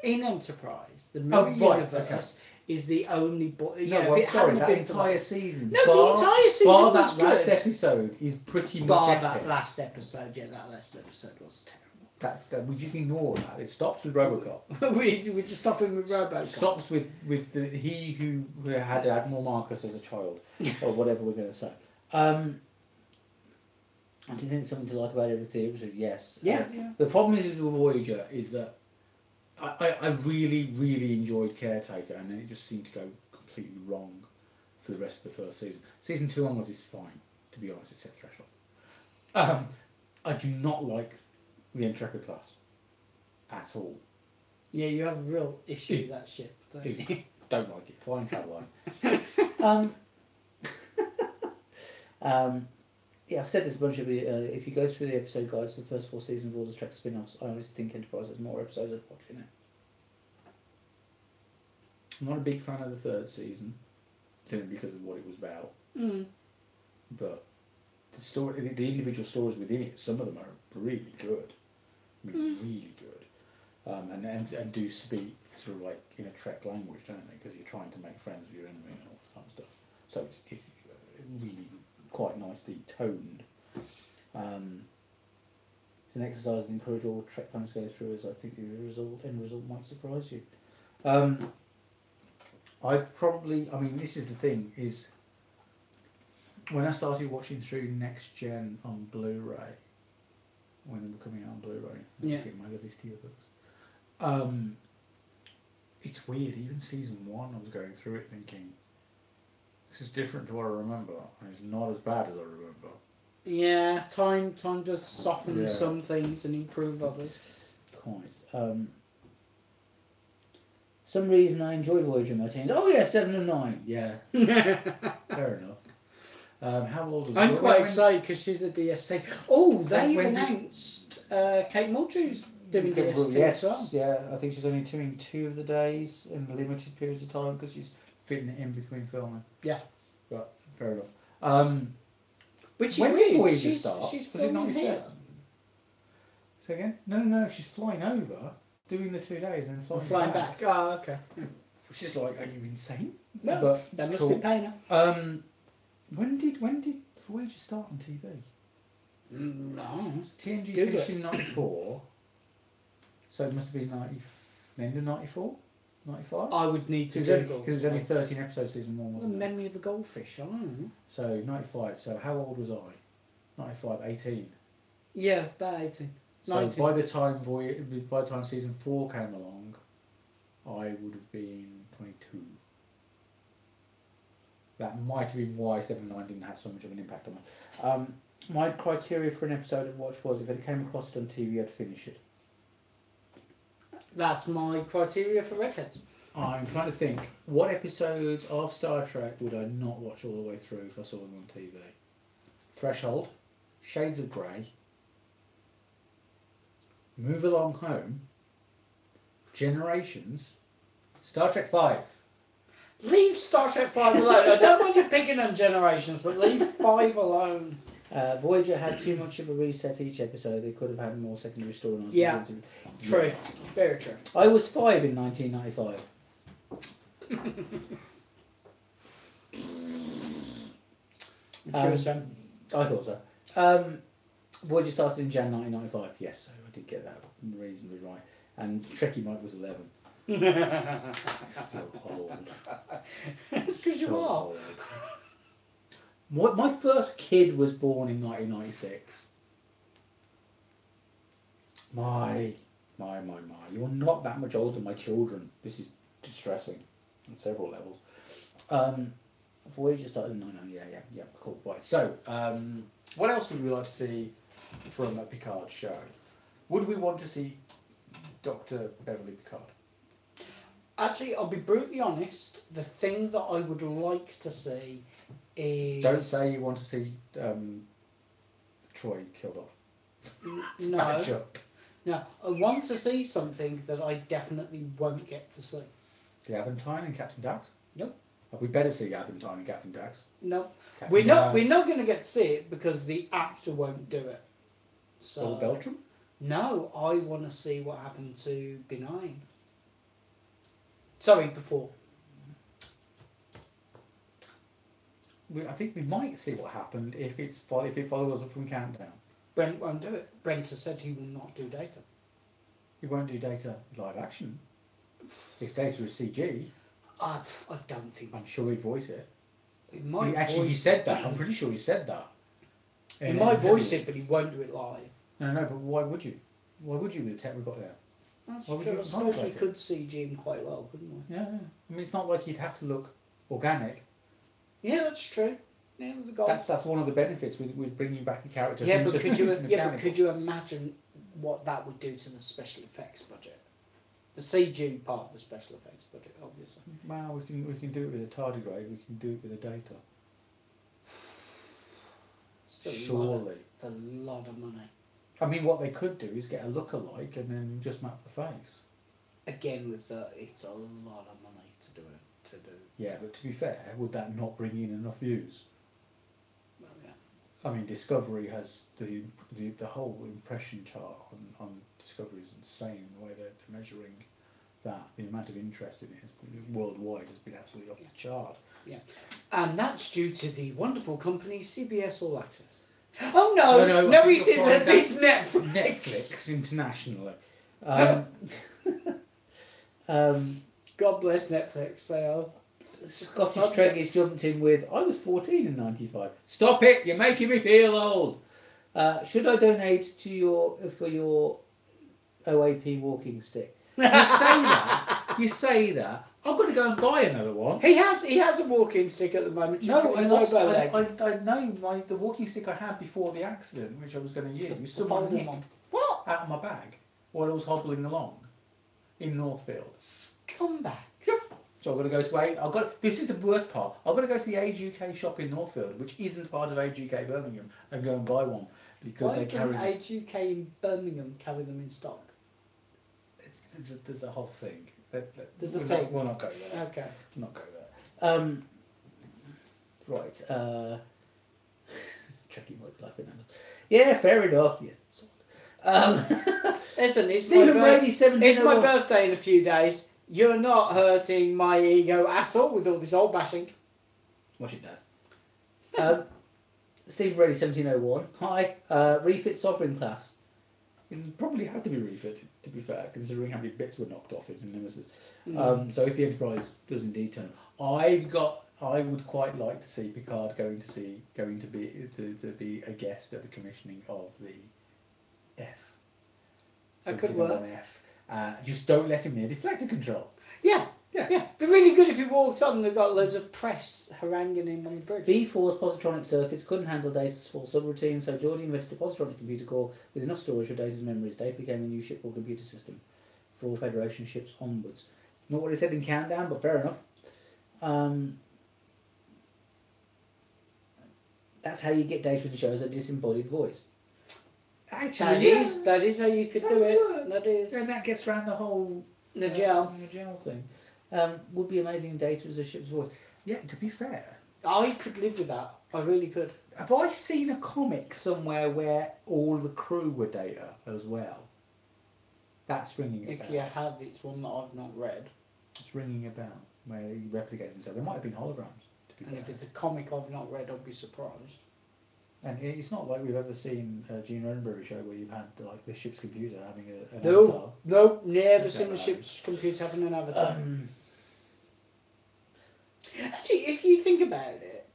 In Enterprise, the Oh, Mirror right, Universe is the only book. No, well, sorry, that entire season. No, the entire season bar was that last good. episode is pretty much Bar epic. that last episode, yeah, that last episode was terrible. We just ignore that. It stops with RoboCop. we just stop him with RoboCop. Stops with he who had Admiral Marcus as a child, or whatever we're going to say. I do think something to like about every episode, yes. Yeah, The problem is with Voyager is that I really, really enjoyed Caretaker, and then it just seemed to go completely wrong for the rest of the first season. Season 2 onwards is fine, to be honest, except Threshold. I do not like the Intrepid class at all. Yeah, you have a real issue with that ship, don't you? Don't like it. Flying travel line. Yeah, I've said this a bunch of if you go through the episode guides for the first 4 seasons of all the Trek spin-offs, I always think Enterprise has more episodes I'd watch in it. I'm not a big fan of the 3rd season, simply because of what it was about. But the story, the individual stories within it, some of them are really good. I mean, really good. And do speak sort of like in a Trek language, don't they? Because you're trying to make friends with your enemy and all this kind of stuff. So it's really quite nicely toned. It's an exercise that encourage all Trek fans to go through, as I think the end result might surprise you. This is the thing, is when I started watching through Next Gen on Blu-ray, when they were coming out on Blu-ray, getting my lovely steelbooks, it's weird, even season 1 I was going through it thinking, this is different to what I remember, and it's not as bad as I remember. Yeah, time does soften some things and improve others. Quite. Some reason I enjoy Voyager in my teens. Oh yeah, 7 and 9. Yeah. Fair enough. How old was I'm quite excited because she's a DST. Oh, they've announced Kate Muldrew's doing DST as well. Yeah, I think she's only doing 2 of the days in limited periods of time because she's fitting it in between filming. Yeah. But fair enough. Which when is did weird. Voyager start? She's Was it filming 97? here. Say again? No, she's flying over, doing the 2 days and then Flying back. Oh, okay. Which is like, are you insane? No, but that must cool. be paying her. When did Voyager start on TV? No. TNG Google finished it. in 94, so it must have been the end of 94, 95. I would need to Because Google. it was only 13 episodes season 1, The wasn't it? memory of the goldfish. I don't know. So 95. So how old was I? 95, 18. Yeah, about 18. So 19. by the time season 4 came along, I would have been 22. That might have been why 7 and 9 didn't have so much of an impact on me. My criteria for an episode I'd watch was if it came across it on TV, I'd finish it. That's my criteria for Redheads. I'm trying to think, what episodes of Star Trek would I not watch all the way through if I saw them on TV? Threshold, Shades of Grey, Move Along Home, Generations, Star Trek 5. Leave Star Trek 5 alone. I don't mind you picking on Generations, but leave 5 alone. Voyager had too much of a reset each episode. They could have had more secondary storylines. Yeah. True. Very true. I was 5 in 1995. I thought so. Voyager started in Jan 1995. Yes, so I did get that reasonably right. And Trekkie Mike was 11. I feel old. That's because you are. My first kid was born in 1996. My. You're not that much older than my children. This is distressing on several levels. Voyager started in 1999. Yeah, cool. Right. So, what else would we like to see from a Picard show? Would we want to see Dr. Beverly Picard? Actually, I'll be brutally honest. The thing that I would like to see is... Don't say you want to see Troy killed off. No. No, I want to see something that I definitely won't get to see. The Aventine and Captain Dax? Nope. We better see Aventine and Captain Dax. No. Captain We're not Dax. going to get to see it because the actor won't do it. So Or Beltram? no, I want to see what happened to Benign. Sorry, before. I think we might see what happened if it follows up from Countdown. Brent won't do it. Brent has said he will not do data. He won't do data live action. If data is CG, I don't think. I'm sure he'd voice it. He might He said that. I'm pretty sure he said that. He might voice it, but he won't do it live. No, but why would you? Why would you with the tech we've got there? That's Why would true. you I suppose we contemplate it? could CG him quite well, couldn't we? Yeah. I mean, it's not like he'd have to look organic. Yeah, that's true. Yeah, the goal. That's one of the benefits with bringing back a character. Yeah, who's but could you? mechanical. Yeah, but could you imagine what that would do to the special effects budget? The CG part of the special effects budget, obviously. Well, we can do it with a tardigrade. We can do it with a data. Still Surely. It's a lot of money. I mean, what they could do is get a look-alike and then just map the face. Again, with it's a lot of money to do it. Yeah, but to be fair, would that not bring in enough views? Well, yeah. I mean, Discovery has the whole impression chart on Discovery is insane. The way they're measuring that, the amount of interest in it worldwide has been absolutely off the chart. Yeah, and that's due to the wonderful company CBS All Access. Oh no, it isn't. It's Netflix. Netflix internationally. God bless Netflix. They are. Scottish Trek jumped in with, I was 14 in 95. Stop it, you're making me feel old. Should I donate to for your OAP walking stick? You say that. I'm going to go and buy another one. He has a walking stick at the moment. No, I know the walking stick I had before the accident, which I was going to use. Someone nicked out of my bag while I was hobbling along in Northfield. Scumbags. Yep. So I've got to go to this is the worst part. I've got to go to the Age UK shop in Northfield, which isn't part of Age UK Birmingham, and go and buy one because Why they carry. doesn't Age UK in Birmingham carry them in stock? There's a whole thing. There's a thing. We'll not go there. Okay. We'll not go there. Right. Trekkie Mike's laughing at us. Yeah, fair enough. Yes. Listen, it's Stephen Brady, 17. It's my birthday in a few days. You're not hurting my ego at all with all this old bashing. What's your dad? Stephen Brady, 1701. Hi. Refit sovereign class. It probably had to be refitted, to be fair, considering how many bits were knocked off it in Nemesis. Mm. So if the Enterprise does indeed turn up, I would quite like to see Picard going to be a guest at the commissioning of the F. That could work. F. Just don't let him near deflector control. Yeah. It'd be really good if he walked on and they've got loads of press haranguing him on the bridge. B4's positronic circuits couldn't handle Data's full subroutine, so Geordi invented a positronic computer core with enough storage for Data's memories. Data became a new shipboard computer system for all Federation ships onwards. It's not what it said in Countdown, but fair enough. That's how you get Data to show as a disembodied voice. Actually, that is how you could do it. That is. And that gets around the whole Nigel thing. Would be amazing Data as a ship's voice. Yeah, to be fair, I could live with that. I really could. have I seen a comic somewhere where all the crew were Data as well? That's ringing a bell. If you have, it's one that I've not read. It's ringing a bell where he replicates himself. There might have been holograms, to be And fair. if it's a comic I've not read, I'll be surprised. And it's not like we've ever seen a Gene Roddenberry show where you've had like the ship's computer having an avatar. Nope, never Is seen that the right? ship's computer having an avatar. Actually, if you think about it,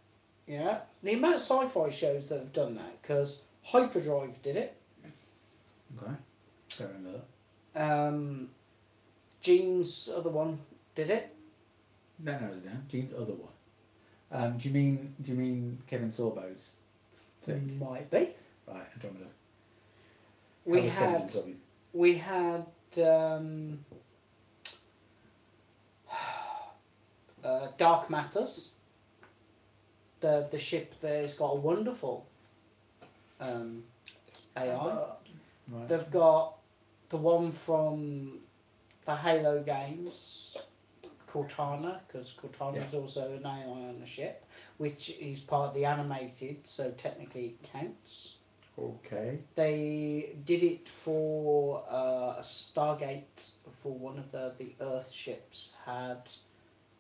yeah, the amount of sci-fi shows that have done that, because Hyperdrive did it. Okay, fair enough. Gene's other one did it. That narrows it down. Gene's other one. Do you mean Kevin Sorbo's thing? Might be. Right, Andromeda. We had Dark Matters. The ship there's got a wonderful AI. Right. They've got the one from the Halo games, Cortana, because Cortana is also an AI on the ship, which is part of the animated, so technically it counts. Okay. They did it for a Stargate, for one of the Earth ships had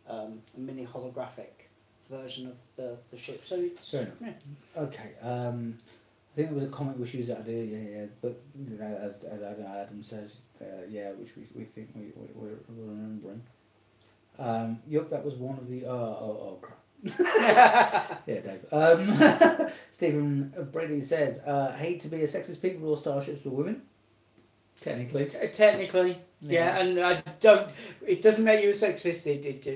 a mini holographic version of the ship. So it's Fair enough. yeah. Okay. I think there was a comic which used that idea. Yeah. But you know, as Adam says, which we think we're remembering. Yup, that was one of the. Oh crap. Yeah, Dave. Stephen Brady says, hate to be a sexist people, all starships were women. Technically. Technically, yeah, and I don't. It doesn't make you a sexist.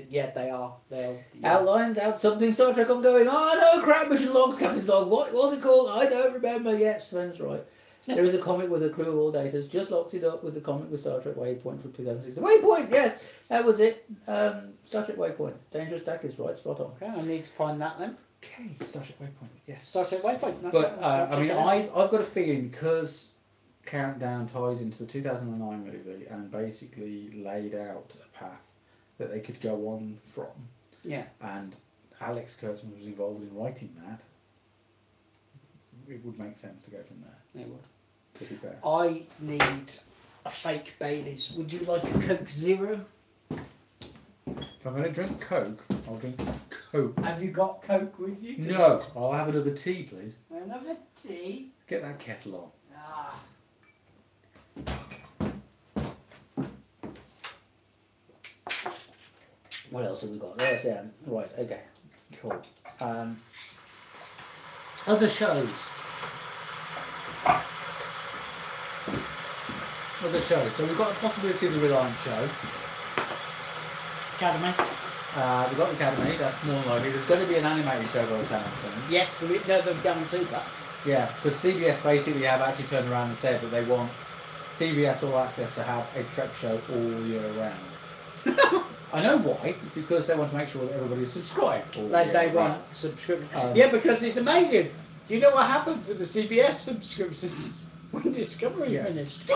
Yeah, they are. Yeah. Outlines out something Star Trek ongoing. Oh no, crap! Mission logs, Captain's log. What was it called? I don't remember. Yeah, Sven's right. There is a comic with a crew of all daters. Just locked it up with the comic with Star Trek Waypoint from 2016. Waypoint, yes, that was it. Star Trek Waypoint. Dangerous Stack is right, spot on. Okay, I need to find that then. Okay, Star Trek Waypoint. Yes. Star Trek Waypoint. Okay, But I mean, check I've got a feeling because Countdown ties into the 2009 movie and basically laid out a path that they could go on from. Yeah. And Alex Kurtzman was involved in writing that. It would make sense to go from there. It would. To be fair. I need a fake Baileys. Would you like a Coke Zero? If I'm going to drink Coke, I'll drink Coke. Have you got Coke with you? No, I'll have another tea, please. Another tea? Get that kettle on. Ah. What else have we got? There's right, okay. Cool. Other shows. So we've got a possibility of the Reliance show. Academy. We've got the Academy, that's more than likely. There's going to be an animated show by the sound of things. Yes, no, they've guaranteed that. Yeah, because CBS basically have actually turned around and said that they want CBS All Access to have a Trek show all year round. I know why. It's because they want to make sure that everybody's subscribed. They want subscription. Yeah, because it's amazing. Do you know what happened to the CBS subscriptions when Discovery finished?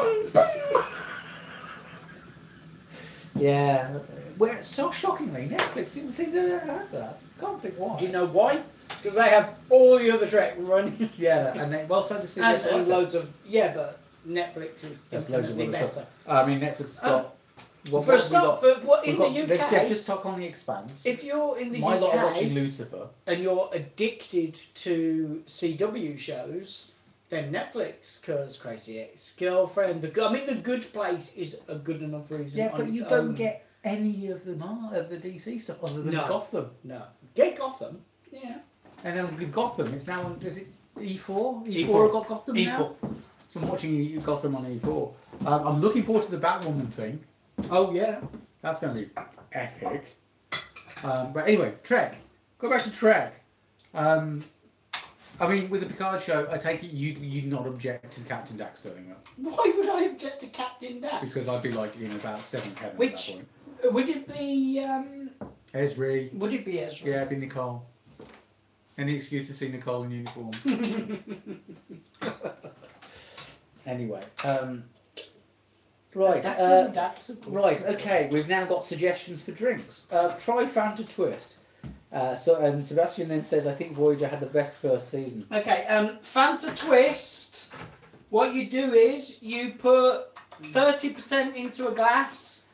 Yeah. Where so shockingly, Netflix didn't seem to have that. Can't think why. Do you know why? Because they have all the other Trek running. Yeah, and then so does CBS. and loads of but Netflix is infinitely better. I mean, Netflix has got. Well, for a start, in the UK, they've just took on The Expanse. If you're in the My UK lot are watching Lucifer, and you're addicted to CW shows, then Netflix, because Crazy Ex-Girlfriend, The Good Place is a good enough reason. yeah, on but its you own. don't get any of the DC stuff other than No. Gotham. No, get Gotham. Yeah. And then with Gotham, it's now on. Is it E4? E4 E4 have got Gotham now. E4. So I'm watching Gotham on E4. I'm looking forward to the Batwoman thing. Oh yeah. That's going to be epic. But anyway, Trek. Go back to Trek. I mean, with the Picard show, I take it you'd not object to Captain Dax turning up. Why would I object to Captain Dax? Because I'd be like, about 7 Kevin Which- at that point. Would it be? Esri. Would it be Ezra? Yeah, it'd be Nicole. Any excuse to see Nicole in uniform. Anyway, right. Captain Dax, of course. Right, okay, we've now got suggestions for drinks. Try Fanta Twist. And Sebastian then says, I think Voyager had the best first season. Okay, Fanta Twist. What you do is you put 30% into a glass,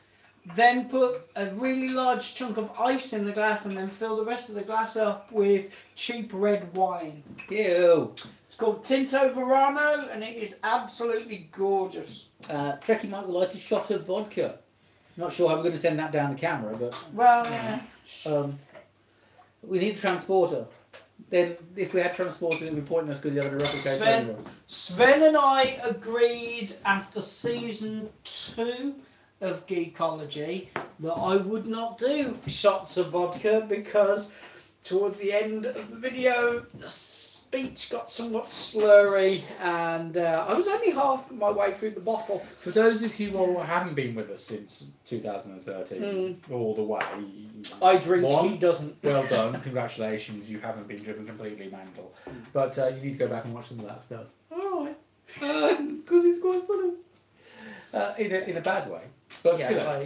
then put a really large chunk of ice in the glass, and then fill the rest of the glass up with cheap red wine. Ew. It's called Tinto Verano, and it is absolutely gorgeous. Trekkie Mike would like a shot of vodka. Not sure how we're going to send that down the camera, but Well, yeah. we need a transporter. Then, if we had transporter, it would be pointless because you have to replicate everywhere. Sven and I agreed after season 2 of Geekology that I would not do shots of vodka because towards the end of the video the speech got somewhat slurry and I was only half my way through the bottle. For those of you who haven't been with us since 2013, all the way, I drink, one, he doesn't. well done, congratulations, you haven't been driven completely mental. But you need to go back and watch some of that stuff. Alright. Because it's quite funny. In a bad way. But,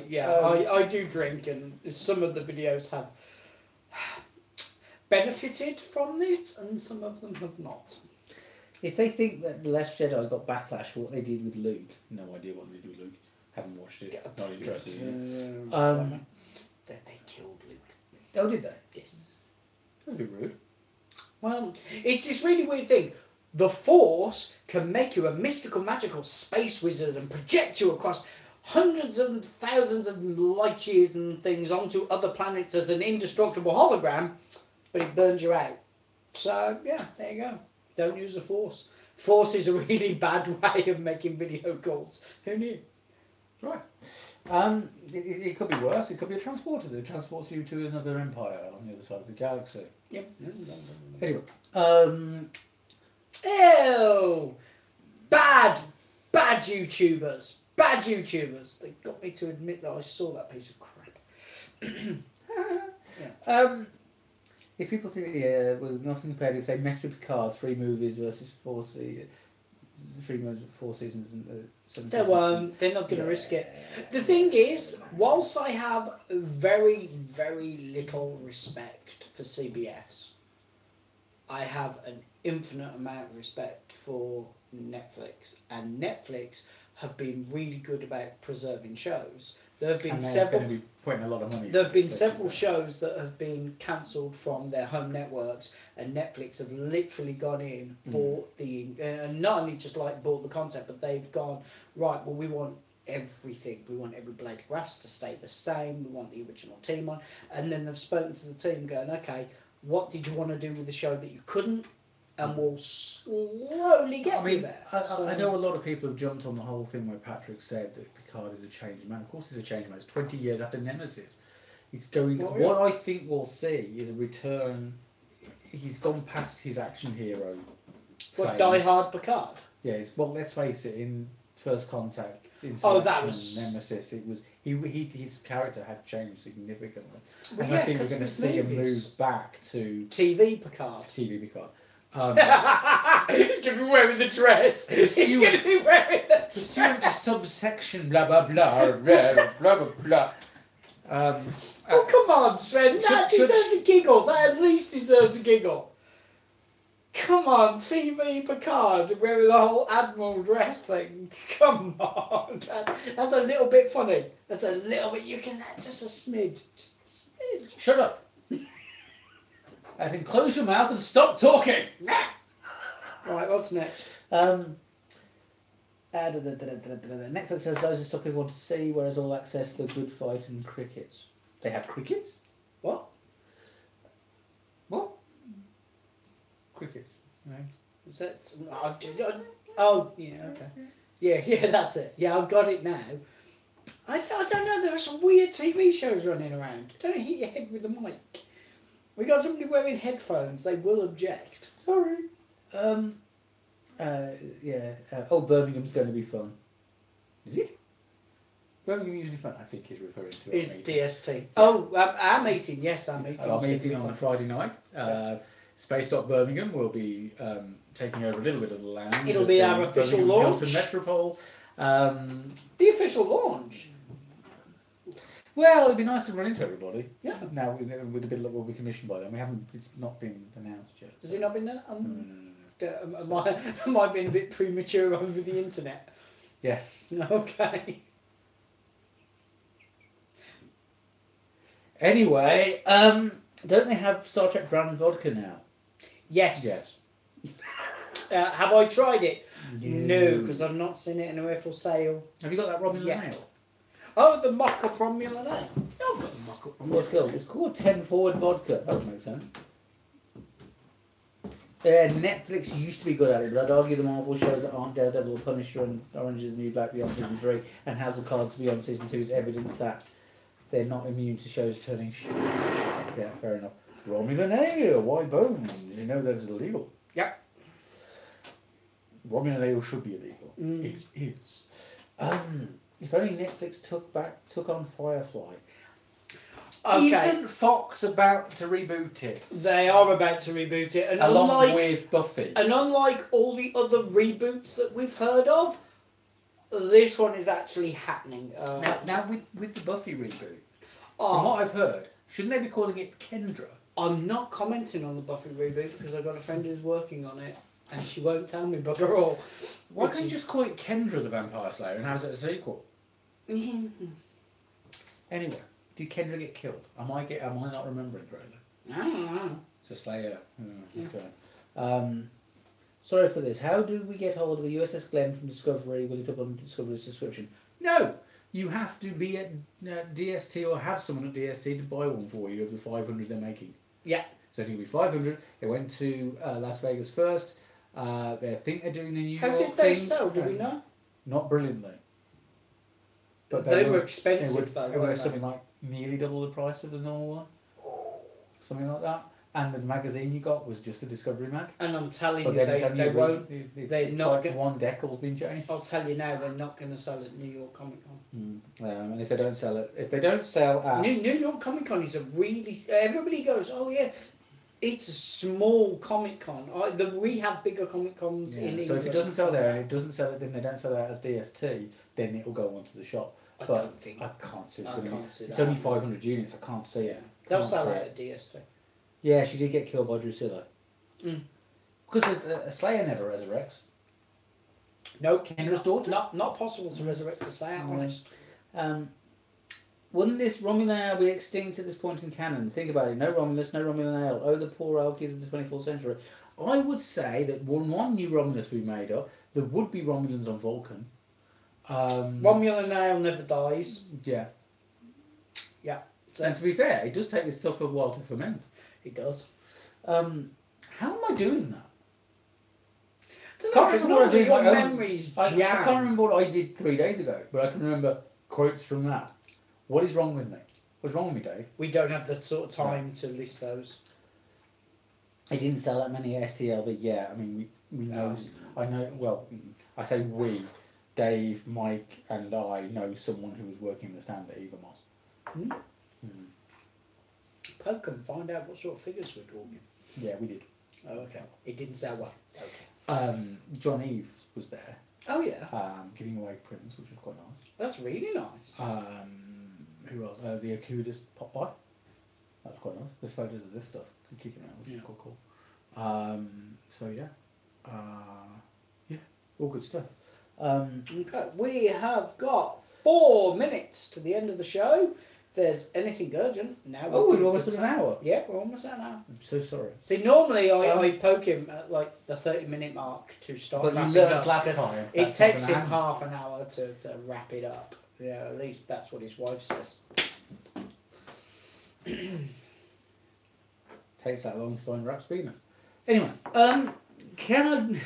Yeah, I do drink, and some of the videos have benefited from this, and some of them have not. If they think that The Last Jedi got backlash for what they did with Luke, no idea what they did with Luke. Haven't watched it. Not interested in it. They killed Luke. Oh, did they? Yes. That's a bit rude. Well, it's this really weird thing. The Force can make you a mystical, magical space wizard and project you across hundreds and thousands of light years and things onto other planets as an indestructible hologram, but it burns you out. So, yeah, there you go. Don't use the Force. Force is a really bad way of making video calls. Who knew? Right. It could be worse. It could be a transporter that transports you to another empire on the other side of the galaxy. Yep. Anyway. Ew! Bad YouTubers. Bad YouTubers. They got me to admit that I saw that piece of crap. Yeah. If people think was nothing compared, if they messed with Picard, 3 movies versus 4 seasons, 4 seasons and 7 They seasons. won't. They're not going to risk it. The thing is, whilst I have very, very little respect for CBS, I have an infinite amount of respect for Netflix, and Netflix have been really good about preserving shows. There have been several. Going to be putting a lot of money. There have been several shows that have been cancelled from their home networks, and Netflix have literally gone in, bought the, not only just like bought the concept, but they've gone, right, well, we want everything. We want every blade of grass to stay the same. We want the original team on. And then they've spoken to the team going, okay, what did you want to do with the show that you couldn't? And we'll slowly get you there. I know a lot of people have jumped on the whole thing where Patrick said that Picard is a changed man. Of course he's a changed man. It's 20 years after Nemesis. He's going. Well, what I think we'll see is a return. He's gone past his action hero. What, phase. Die Hard Picard? Yeah, well, let's face it. In First Contact, that was Nemesis. It was his character had changed significantly, Well, and I think we're 'cause going to it was see him movies. move back to TV Picard. TV Picard. He's going to be wearing the dress. He's going to be wearing the Pursuant to subsection blah blah blah blah blah blah blah. Oh, come on, Sven. That deserves a giggle. That at least deserves a giggle. Come on, TV Picard wearing the whole Admiral dress thing. Come on. That's a little bit funny. That's a little bit. You can just a smidge. Just a smidge. Shut up. As in, close your mouth and stop talking. Right, what's next? Netflix has loads of stuff people want to see, whereas All Access, The Good Fight and Crickets. They have crickets? What? What? Crickets. No. Is that? Oh, yeah, okay. Yeah, that's it. Yeah, I've got it now. I don't know. There are some weird TV shows running around. Don't hit your head with a mic. We got somebody wearing headphones. They will object. Sorry. Birmingham's going to be fun. Is it? Birmingham usually fun. I think he's referring to. Is DST? Oh, our meeting. Yes, our meeting. Our meeting on a Friday night. Space Dock Birmingham will be taking over a little bit of the land. It'll be our official Birmingham launch. Hilton Metropole. The official launch. Well, it'd be nice to run into everybody. Yeah. Now with a bit of what we commissioned by them, we haven't. It's not been announced yet. Has it not been done? No. Am I being a bit premature over the internet? Yeah. Okay. Anyway, don't they have Star Trek brand vodka now? Yes. Have I tried it? No, because I've not seen it anywhere for sale. Have you got that Romulan Yeah. ale? Oh, the mock-up Romulan ale. I've got the mock-up Romulan What's called? It's called 10 Forward Vodka. That would make sense. Netflix used to be good at it, but I'd argue the Marvel shows that aren't Daredevil, Punisher and Orange is the New Black beyond season 3 and House of Cards beyond season 2 is evidence that they're not immune to shows turning shit. Yeah, fair enough. Romulan ale, why bones? You know that's illegal. Yep. Romulan ale should be illegal. It is. If only Netflix took on Firefly. Okay. Isn't Fox about to reboot it? They are about to reboot it, and Along with Buffy. And unlike all the other reboots that we've heard of, this one is actually happening. Now with the Buffy reboot, from Oh, what I've heard, shouldn't they be calling it Kendra? I'm not commenting on the Buffy reboot because I've got a friend who's working on it. and she won't tell me bugger all. Why can't you just call it Kendra the Vampire Slayer and have it a sequel? Anyway, did Kendra get killed? Am I not remembering correctly? I don't know. It's a Slayer. Okay. Sorry for this. How do we get hold of a USS Glenn from Discovery with it up on Discovery's subscription? No! You have to be at DST or have someone at DST to buy one for you of the 500 they're making. Yeah. So it'll be 500. They went to Las Vegas first. They think they're doing the New York How did they sell? Do we know? Not brilliantly. But they were expensive though. They were something like nearly double the price of the normal one. Something like that. And the magazine you got was just a Discovery mag. And I'm telling But you, then they won't. It's not like one decal's been changed. I'll tell you now, they're not going to sell at New York Comic Con. And if they don't sell at New York Comic Con is a really. Everybody goes, oh yeah, it's a small Comic Con. We have bigger Comic Cons in England. So if it doesn't sell there and it doesn't sell it, then they don't sell it as DST, then it will go onto the shop. I can't see it. It's only 500 units. I can't see it. They'll sell it at DST. Yeah, she did get killed by Drusilla. Because a Slayer never resurrects. No, Kendra's daughter? Not possible to resurrect the Slayer, honest. Wouldn't this Romulan ale be extinct at this point in canon? Think about it. No Romulus, no Romulan ale. Oh, the poor Alkies of the 24th century. I would say that one new Romulus we made up, there would be Romulans on Vulcan. Romulan ale never dies. Yeah. Yeah. So And to be fair, it does take this stuff a while to ferment. it does. How am I doing that? I can't remember what I did. Your memories I jam. can't remember what I did 3 days ago, but I can remember quotes from that. What is wrong with me? What's wrong with me, Dave? We don't have the sort of time to list those. I didn't sell that many STLV. Yeah, I mean, we know. I know. Well, I say we. Dave, Mike, and I know someone who was working the stand at Eaglemoss. Poke and find out what sort of figures we're talking. Yeah, we did. Oh, okay. It didn't sell well. Okay. John Eve was there. Oh yeah. Giving away prints, which was quite nice. That's really nice. Who else? The Akudas popped by. That was quite nice. There's photos of this stuff kicking out, which is quite cool. So yeah. Yeah, all good stuff. Okay, we have got 4 minutes to the end of the show. If there's anything urgent, now we're almost at an hour. Yeah, we're almost at an hour. I'm so sorry. See, normally I poke him at like the 30-minute mark to start But you wrapping learned up. last time. It takes him half an hour to wrap it up. Yeah, at least that's what his wife says. Takes that long to find rap speaker. Anyway, can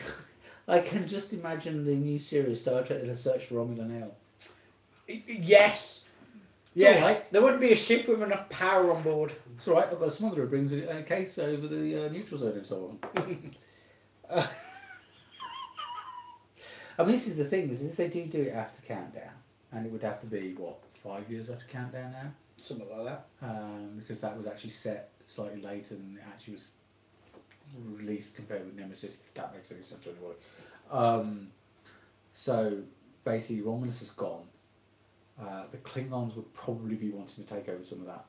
I can just imagine the new series Star Trek in a search for Romulan ale. Yes. Yes. Right. There wouldn't be a ship with enough power on board. It's alright, I've got a smuggler who brings a case over the neutral zone and so on. I mean, this is the thing, is if they do it after Countdown, and it would have to be, what, 5 years after Countdown now? Something like that. Because that was actually set slightly later than it actually was released compared with Nemesis, if that makes any sense to anybody. So, basically, Romulus is gone. The Klingons would probably be wanting to take over some of that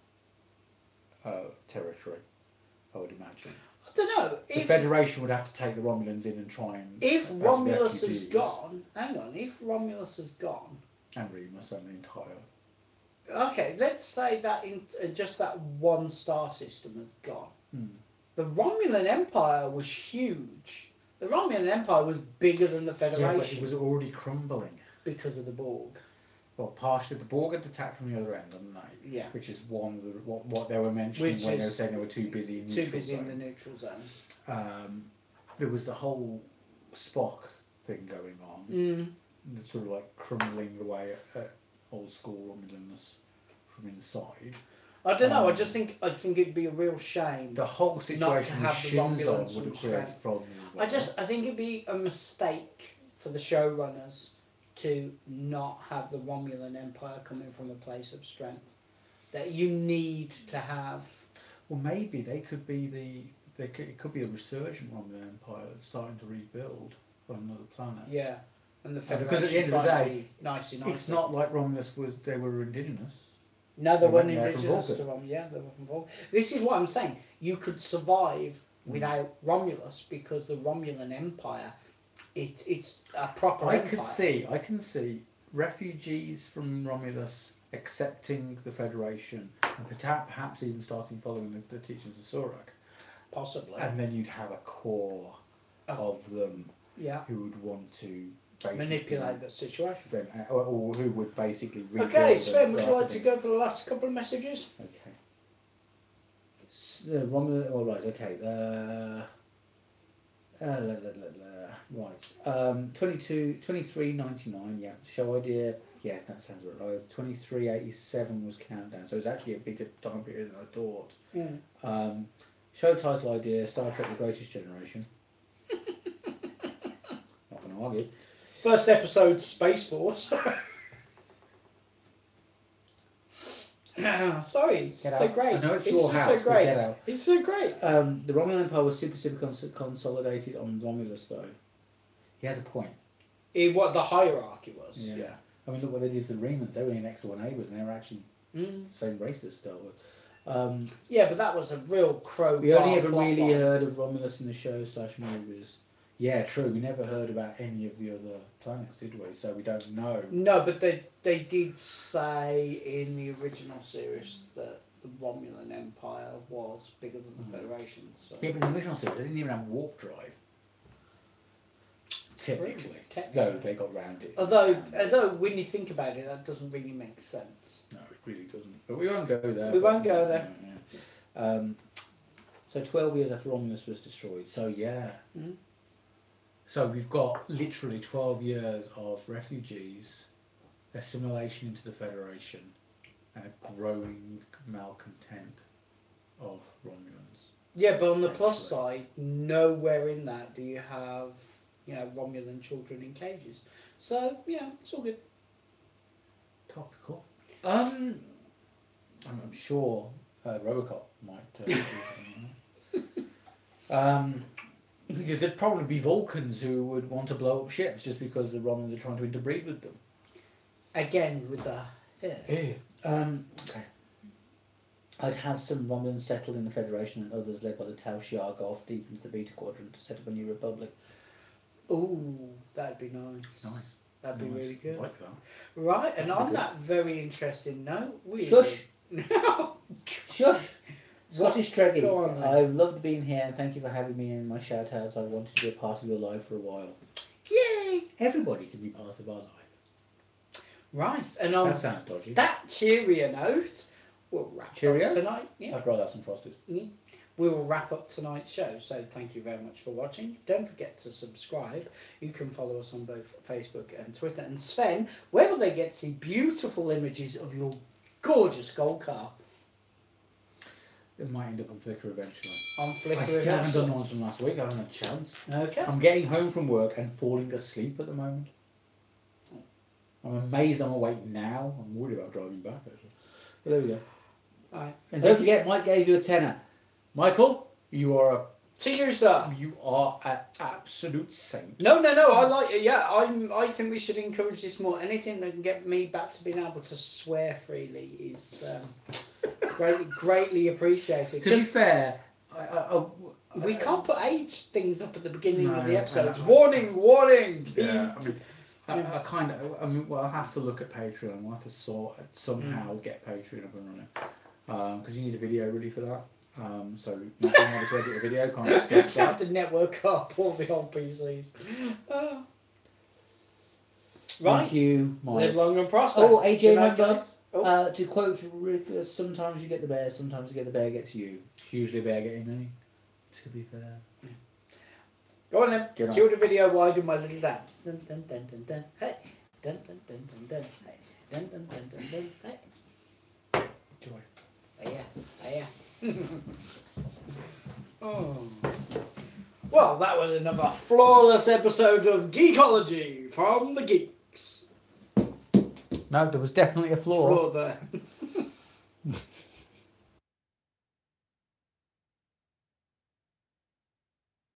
territory, I would imagine. I don't know. The Federation would have to take the Romulans in and try and... If Romulus has gone... Hang on. If Romulus has gone... And Remus and the entire... Okay, let's say that just that one star system has gone. The Romulan Empire was huge. The Romulan Empire was bigger than the Federation. Yeah, but it was already crumbling. Because of the Borg. Well, partially. The Borg had attacked from the other end, didn't they? Yeah. Which is one of the, what they were mentioning when they were saying they were too busy in the neutral zone. There was the whole Spock thing going on. Sort of like crumbling away at old school Romulanness from inside. I don't know. I think it'd be a real shame. The whole situation with Shinzo would have created problems. I think it'd be a mistake for the showrunners to not have the Romulan Empire coming from a place of strength. That you need to have. Well, maybe they could be it could be a resurgent Romulan Empire that's starting to rebuild on another planet. Yeah. And the Federation, because at the end of the day, nicey. It's not like Romulus they were indigenous. No, they weren't indigenous to Romulus. Yeah, they were from Vulcan. This is what I'm saying. You could survive without Romulus, because the Romulan Empire, it's a proper empire. I can see refugees from Romulus accepting the Federation and perhaps even starting following the teachings of Surak. Possibly. And then you'd have a core of them who would want to manipulate that situation. Or who would basically rebuild. Okay, Sven, would you like to go for the last couple of messages? Okay. Romulus. All right. Okay. Right. 23.99. Yeah. Show idea. Yeah, that sounds about right. 23.87 was countdown, so it's actually a bigger time period than I thought. Show title idea: Star Trek: The Greatest Generation. Not going to argue. First episode, Space Force. Sorry, it's so great. I know it's your house, so great. Get out. It's so great. The Romulan Empire was super consolidated on Romulus, though. He has a point. What the hierarchy was. Yeah. I mean, look what they did to the Remans. They were in next door neighbours, and they were actually the same race as Star Wars. Yeah, but that was a real crowbar. We only ever really heard of Romulus in the show / movies. Yeah, true. We never heard about any of the other planets, did we? So we don't know. No, but they did say in the original series that the Romulan Empire was bigger than the Federation. So. Yeah, but in the original series, they didn't even have warp drive. Technically. No, they got round it. Although when you think about it, that doesn't really make sense. No, it really doesn't. But we won't go there. We won't go there. So 12 years after Romulus was destroyed. So yeah. So we've got literally 12 years of refugees, assimilation into the Federation, and a growing malcontent of Romulans. Yeah, but on the plus side, nowhere in that do you have, Romulan children in cages. So yeah, it's all good. Topical. I'm sure Robocop might. There'd probably be Vulcans who would want to blow up ships just because the Romulans are trying to interbreed with them. Again, with the... Okay. I'd have some Romulans settled in the Federation and others led by the Tau Shiar go off deep into the Beta Quadrant to set up a new republic. Ooh, that'd be nice. Nice. That'd be really good. I like that. Right, and on that very interesting note... Shush! Shush! Scottish Trekkie, Go on, then. I've loved being here and thank you for having me in my shout outs. I wanted to be a part of your life for a while. Yay! Everybody can be part of our life. Right, and on That sounds dodgy. that cheerier note, we'll wrap up tonight. Yeah. I'd rather have some Frosties. We will wrap up tonight's show, so thank you very much for watching. Don't forget to subscribe. You can follow us on both Facebook and Twitter. And Sven, where will they get to see beautiful images of your gorgeous gold car? It might end up on Flickr eventually. On Flickr I still haven't eventually. done ones from last week. I haven't had a chance. Okay. I'm getting home from work and falling asleep at the moment. I'm amazed I'm awake now. I'm worried about driving back, actually. But there we go. Alright. And don't forget, Mike gave you a tenner. Michael, you are To you, sir. an absolute saint. No, I like it. Yeah, I think we should encourage this more. Anything that can get me back to being able to swear freely is greatly appreciated. To be fair, We can't put age things up at the beginning of the No, episodes. I know. Warning! yeah, I'll have to look at Patreon. We'll have to somehow get Patreon up and running. Because you need a video ready for that. So not being able to edit a video can't just get You have started. to network up all the old PCs. Right. Thank you, Mike. Live long and prosper. Oh, AJ, Good night, remember, guys. Oh. to quote Rick, sometimes you get the bear, sometimes the bear gets you. It's usually a bear getting me. To be fair. Go on then. Good Cue the video while I do my little dance. Dun dun dun dun dun. Hey. Dun dun dun dun dun. Hey. Dun dun dun dun dun. Hey. Joy. Yeah. Oh. Well, that was another flawless episode of Geekology from the Geeks. No, there was definitely a flaw. Flaw there.